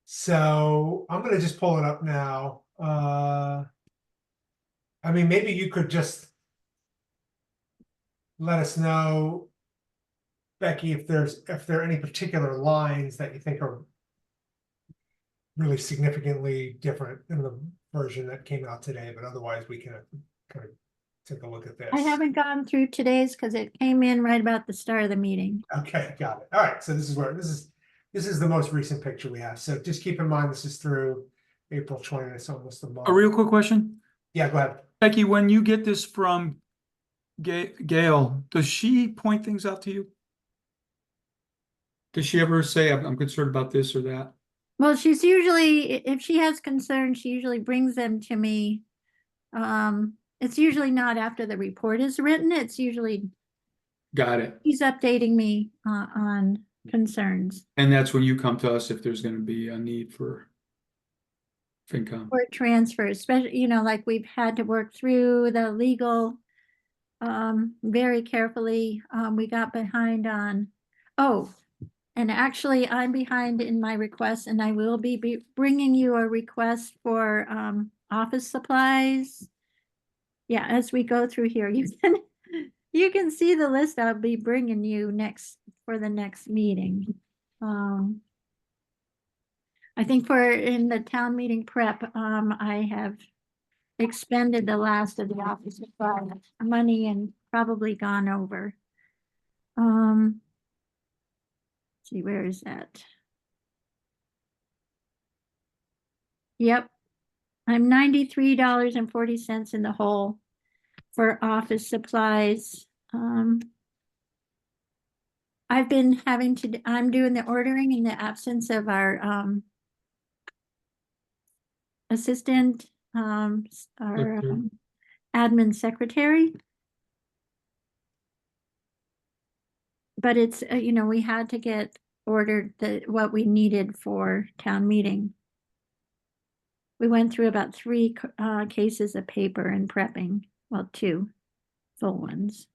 So I'm gonna just pull it up now. Maybe you could just let us know, Becky, if there are any particular lines that you think are really significantly different in the version that came out today, but otherwise we can kind of take a look at this. I haven't gone through today's because it came in right about the start of the meeting. Okay, got it. All right, so this is the most recent picture we have. So just keep in mind, this is through April 20th, it's almost a month. A real quick question. Yeah, go ahead. Becky, when you get this from Gail, does she point things out to you? Does she ever say, I'm concerned about this or that? Well, she's usually, if she has concerns, she usually brings them to me. It's usually not after the report is written. It's usually Got it. she's updating me on concerns And that's when you come to us if there's gonna be a need for FinCom. or transfers, especially, like we've had to work through the legal very carefully. We got behind on, and actually I'm behind in my request, and I will be bringing you a request for office supplies. Yeah, as we go through here, you can see the list I'll be bringing you for the next meeting. I think in the town meeting prep, I have expended the last of the office supply money and probably gone over. See, where is that? Yep. I'm $93.40 in the hole for office supplies. I've been having to, I'm doing the ordering in the absence of our assistant, our Secretary. admin secretary. But it's, you know, we had to get ordered what we needed for town meeting. We went through about 3 cases of paper and prepping, well, 2 full ones.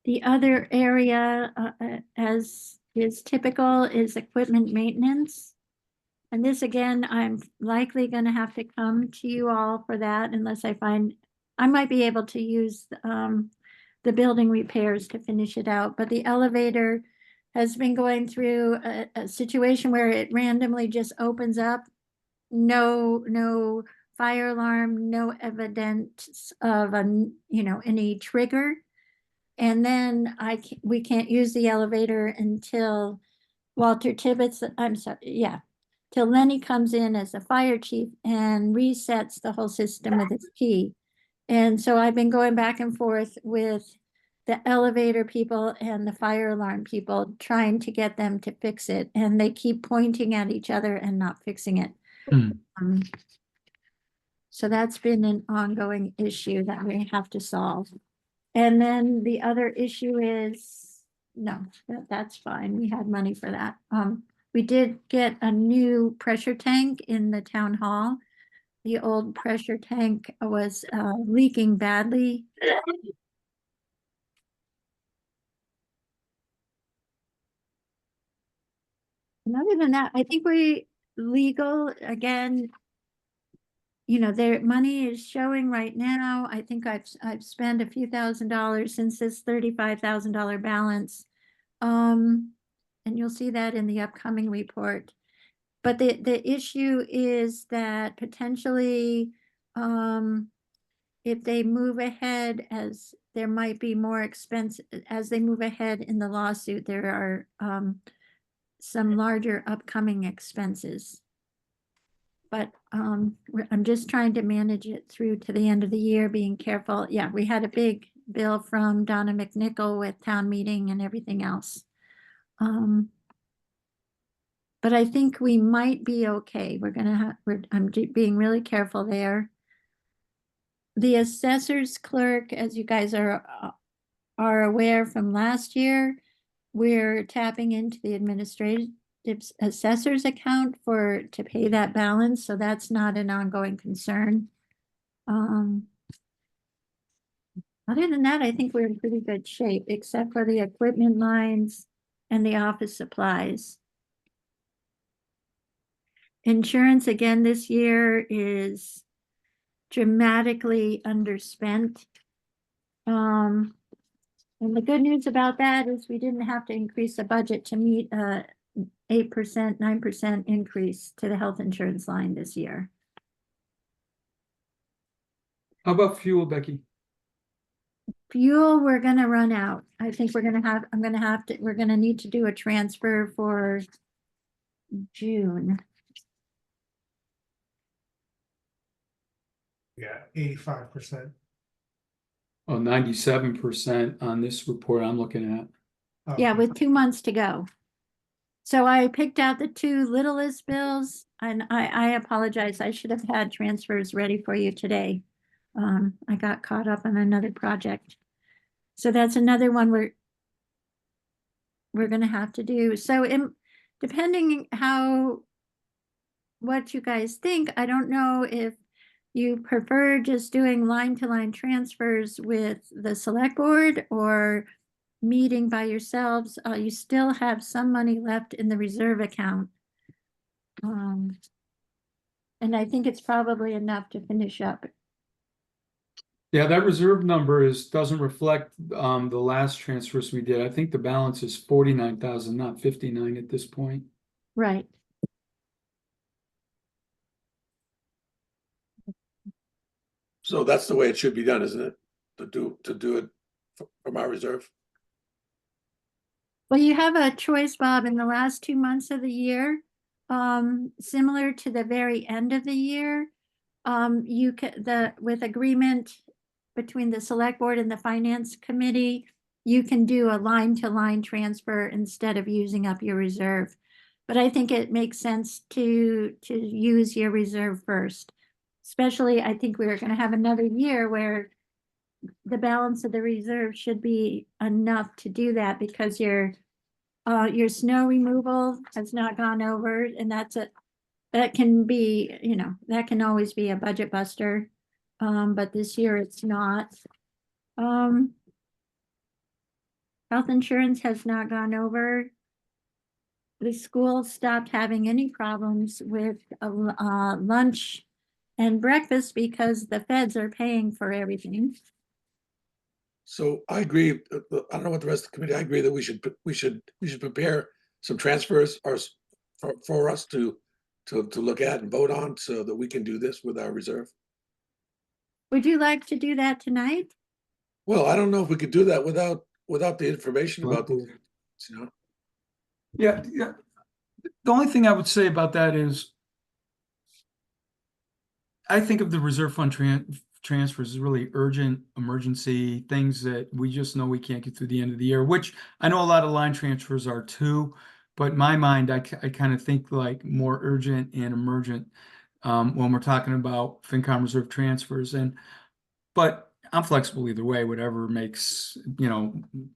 The other area, as is typical, is equipment maintenance. And this again, I'm likely gonna have to come to you all for that unless I might be able to use the building repairs to finish it out, but the elevator has been going through a situation where it randomly just opens up. No fire alarm, no evidence of any trigger. And then we can't use the elevator until Walter Tibbetts, I'm sorry, yeah, till Lenny comes in as the fire chief and resets the whole system with his key. And so I've been going back and forth with the elevator people and the fire alarm people, trying to get them to fix it. And they keep pointing at each other and not fixing it. So that's been an ongoing issue that we have to solve. And then the other issue is, no, that's fine. We had money for that. We did get a new pressure tank in the town hall. The old pressure tank was leaking badly. And other than that, I think legal, again, their money is showing right now. I think I've spent a few $1,000s since this $35,000 balance. And you'll see that in the upcoming report. But the issue is that potentially, if they move ahead, as there might be more expense, as they move ahead in the lawsuit, there are some larger upcoming expenses. But I'm just trying to manage it through to the end of the year, being careful. Yeah, we had a big bill from Donna McNichol with town meeting and everything else. But I think we might be okay. I'm being really careful there. The assessor's clerk, as you guys are aware from last year, we're tapping into the administrative assessor's account to pay that balance, so that's not an ongoing concern. Other than that, I think we're in pretty good shape, except for the equipment lines and the office supplies. Insurance again this year is dramatically underspent. And the good news about that is we didn't have to increase the budget to meet 8%, 9% increase to the health insurance line this year. How about fuel, Becky? Fuel, we're gonna run out. I think we're gonna need to do a transfer for June. Yeah, 85%. Oh, 97% on this report I'm looking at. Yeah, with 2 months to go. So I picked out the 2 littlest bills, and I apologize. I should have had transfers ready for you today. I got caught up on another project. So that's another one we're gonna have to do. So depending what you guys think, I don't know if you prefer just doing line-to-line transfers with the select board or meeting by yourselves. You still have some money left in the reserve account. And I think it's probably enough to finish up. Yeah, that reserve number doesn't reflect the last transfers we did. I think the balance is 49,000, not 59 at this point. Right. So that's the way it should be done, isn't it? To do it from our reserve. Well, you have a choice, Bob, in the last 2 months of the year, similar to the very end of the year. You can, with agreement between the select board and the finance committee, you can do a line-to-line transfer instead of using up your reserve. But I think it makes sense to use your reserve first. Especially, I think we're gonna have another year where the balance of the reserve should be enough to do that because your snow removal has not gone over, and that can be, that can always be a budget buster. But this year it's not. Health insurance has not gone over. The school stopped having any problems with lunch and breakfast because the feds are paying for everything. So I agree. I don't know what the rest of the committee, I agree that we should prepare some transfers for us to look at and vote on so that we can do this with our reserve. Would you like to do that tonight? Well, I don't know if we could do that without the information about these, you know? Yeah, yeah. The only thing I would say about that is I think of the reserve fund transfers as really urgent, emergency things that we just know we can't get through the end of the year, which I know a lot of line transfers are too, but in my mind, I kind of think like more urgent and emergent when we're talking about FinCom reserve transfers. But I'm flexible either way, whatever makes,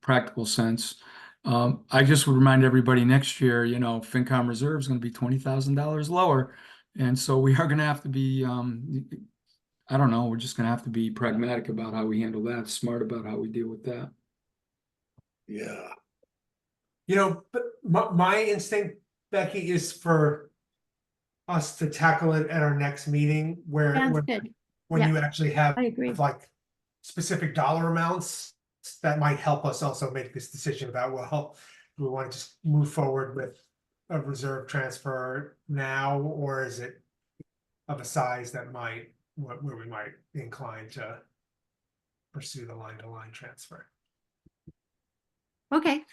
practical sense. I just would remind everybody next year, FinCom reserve is going to be $20,000 lower. And so we are going to have to be, I don't know, we're just going to have to be pragmatic about how we handle that, smart about how we deal with that. Yeah. But my instinct, Becky, is for us to tackle it at our next meeting where Sounds good. when Yeah, you actually have I agree. like specific dollar amounts that might help us also make this decision about, well, do we want to just move forward with a reserve transfer now, or is it of a size that where we might be inclined to pursue the line-to-line transfer? Okay,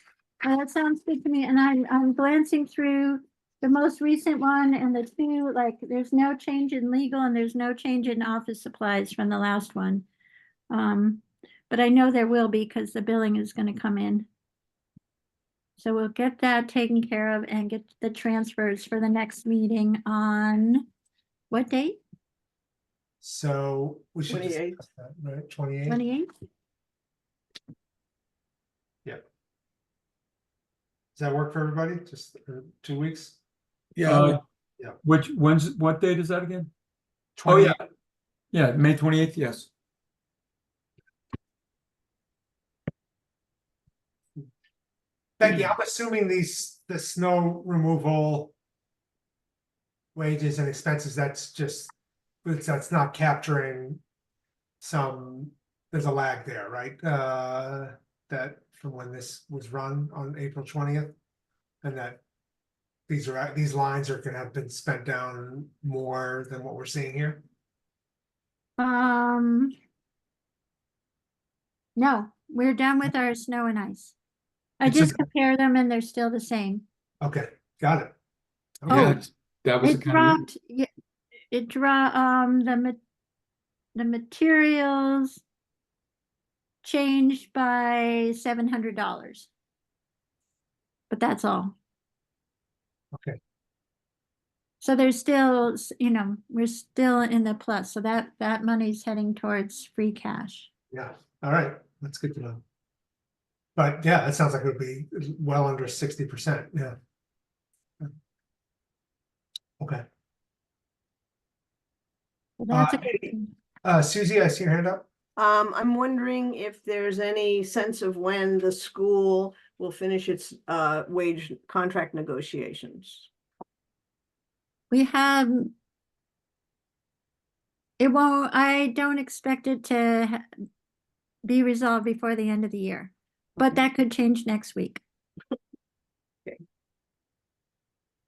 that sounds good to me. And I'm glancing through the most recent one and the two, like, there's no change in legal and there's no change in office supplies from the last one. But I know there will be because the billing is going to come in. So we'll get that taken care of and get the transfers for the next meeting on what date? So we should 28th. discuss that, right? 28th? 28th? Does that work for everybody? Just 2 weeks? Yeah. Yeah. What date is that again? Oh, yeah. Yeah, May 28th, yes. Becky, I'm assuming the snow removal wages and expenses, that's not capturing there's a lag there, right? That from when this was run on April 20th, and that these lines are gonna have been spent down more than what we're seeing here. No, we're done with our snow and ice. I It's just a- compare them and they're still the same. Okay, got it. Oh, Yeah, that was the It kind of, dropped, yeah, it dropped, the materials changed by $700. But that's all. Okay. So there's still, we're still in the plus, so that money's heading towards free cash. Yeah, all right, that's good to know. But yeah, that sounds like it would be well under 60%, yeah. Okay. So that's a good Hey, thing. Susie, I see your hand up. I'm wondering if there's any sense of when the school will finish its wage contract negotiations. We have, I don't expect it to be resolved before the end of the year, but that could change next week.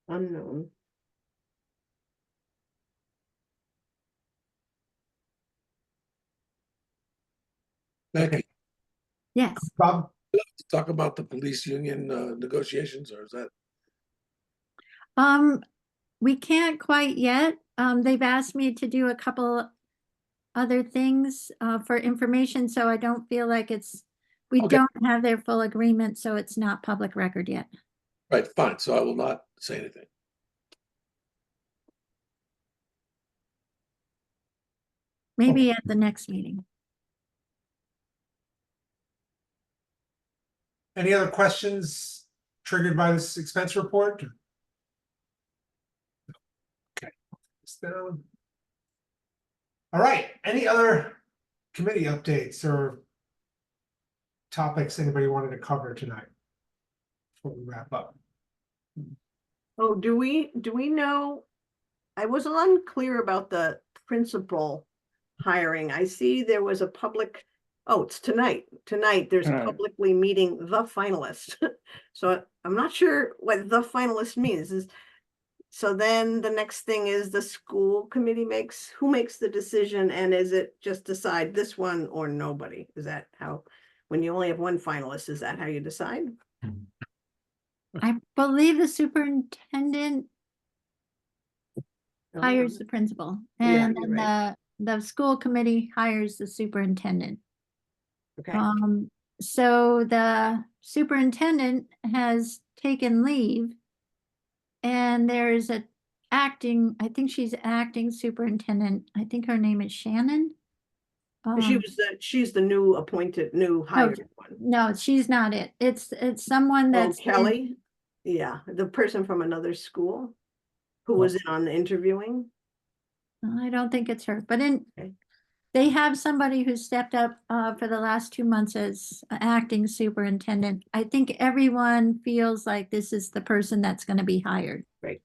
Unknown. Becky, Yes. Bob, Talk about the police union negotiations, or is that? We can't quite yet. They've asked me to do a couple other things for information, so I don't feel like we Okay. don't have their full agreement, so it's not public record yet. Right, fine, so I will not say anything. Maybe at the next meeting. Any other questions triggered by this expense report? Okay. All right, any other committee updates or topics anybody wanted to cover tonight before we wrap up? Oh, do we know? I was unclear about the principal hiring. I see there was a public, oh, it's tonight. Tonight, there's Tonight. publicly meeting the finalist. So I'm not sure what the finalist means. So then the next thing is the school committee who makes the decision, and is it just decide this one or nobody? Is that how, when you only have one finalist, is that how you decide? I believe the superintendent hires the principal, Yeah, and you're then right. the school committee hires the superintendent. Okay, So the superintendent has taken leave, and there's I think she's acting superintendent. I think her name is Shannon. she's the new appointed, new hired one. No, she's not it. It's someone Oh, that's Kelly? Yeah, the person from another school who was in on the interviewing. I don't think it's her, but Okay. they have somebody who stepped up for the last 2 months as acting superintendent. I think everyone feels like this is the person that's going to be hired. Right.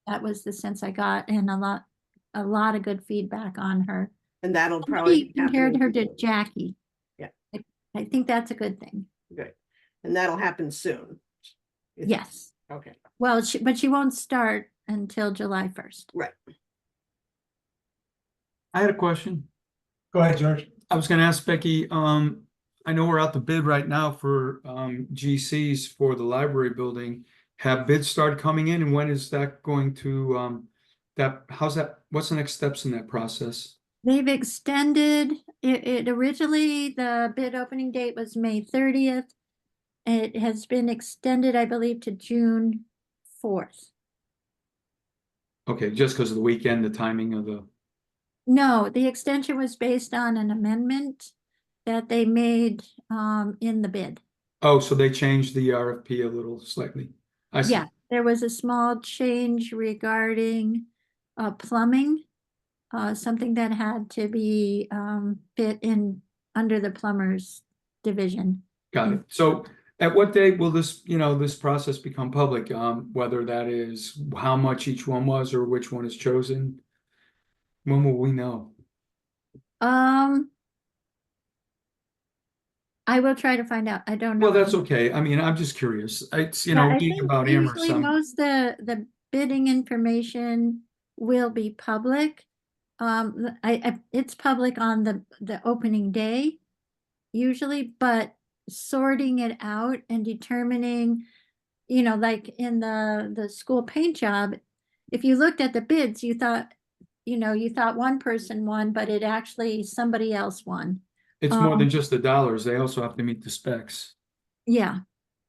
That was the sense I got, and a lot of good feedback on her. And that'll Somebody probably be compared her happening. to Jackie. Yeah. I think that's a good thing. Good. And that'll happen soon. Yes. Okay, Well, but she won't start until July 1st. right. I had a question. Go ahead, George. I was gonna ask Becky, I know we're out to bid right now for GCs for the library building. Have bids started coming in, and when is that going to what's the next steps in that process? They've extended it originally, the bid opening date was May 30th. It has been extended, I believe, to June 4th. Okay, just because of the weekend, the timing of the, No, the extension was based on an amendment that they made in the bid. oh, so they changed the RFP a little slightly. I see. Yeah, there was a small change regarding plumbing, something that had to be fit in under the plumber's division. Got it. So at what date will this process become public? Whether that is how much each one was or which one is chosen? When will we know? I will try to find out. I don't know. Well, that's okay. I mean, I'm just curious. It's, Yeah, I being think about Amherst, usually most the bidding information will be public. It's public on the opening day usually, but sorting it out and determining, like in the school paint job, if you looked at the bids, you thought one person won, but it actually somebody else won. it's more than just the dollars. They also have to meet the specs. Yeah.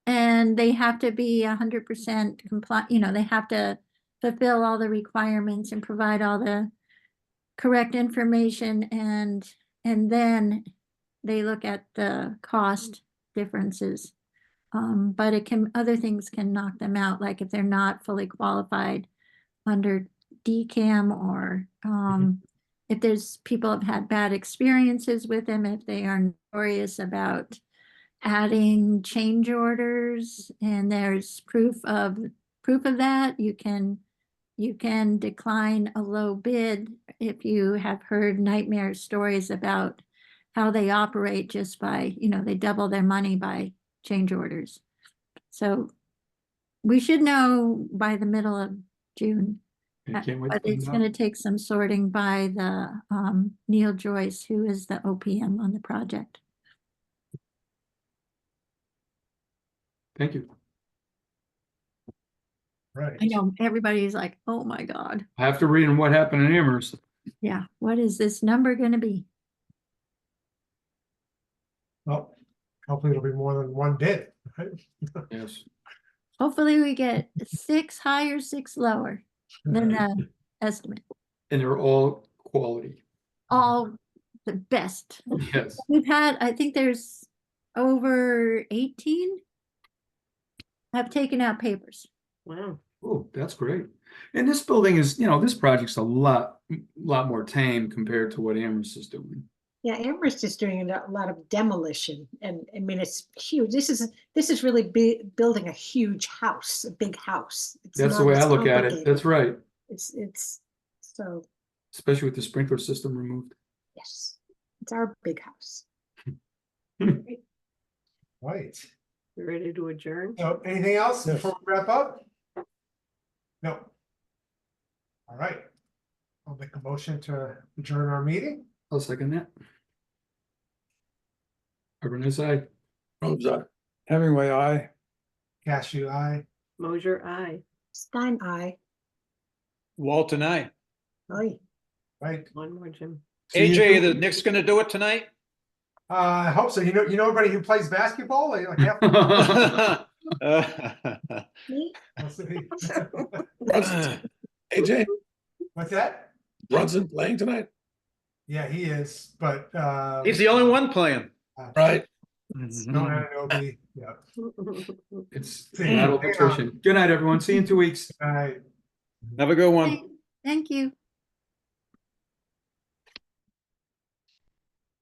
And they have to be 100% compliant, they have to fulfill all the requirements and provide all the correct information, and then they look at the cost differences. But other things can knock them out, like if they're not fully qualified under DCAM, or if there's people have had bad experiences with them, if they are notorious about adding change orders and there's proof of that, you can decline a low bid if you have heard nightmare stories about how they operate just by, they double their money by change orders. So we should know by the middle of June. I can't wait to But it's find going out. to take some sorting by the Neil Joyce, who is the OPM on the project. Thank you. Right. I know everybody's like, oh my God. After reading what happened in Amherst, Yeah, what is this number gonna be? Well, hopefully it'll be more than one bid. Right? yes. Hopefully we get 6 higher, 6 lower than the estimate. And they're all quality. All the best. Yes. We've had, I think there's over 18 have taken out papers. Wow. Oh, that's great. And this building is, you know, this project's a lot more tame compared to what Amherst is doing. Yeah, Amherst is doing a lot of demolition, and I mean, it's huge. This is really building a huge house, a big house. It's That's the not way as I look at it. complicated. That's right. It's so, Especially with the sprinkler system removed. yes, it's our big house. Right. You ready to adjourn? So anything else before we wrap up? No. All right. I'll make a motion to adjourn our meeting. I'll second that. Everyone's aye. Rhodes, aye. Hemingway, I. Cashew, aye. Mosier, aye. Stein, I. Walt and I. Oy. Right. One more, Jim. See you AJ, too. the Knicks gonna do it tonight? I hope so. You know anybody who plays basketball? Like half. Me? We'll see. Brunson, AJ, What's that? Brunson playing tonight? Yeah, he is, but He's the only one playing. Right. No Anunoby. Yeah. It's See, battle hang on. nutrition. Good night, everyone. See you in 2 weeks. All right. Have a good one. Thank you.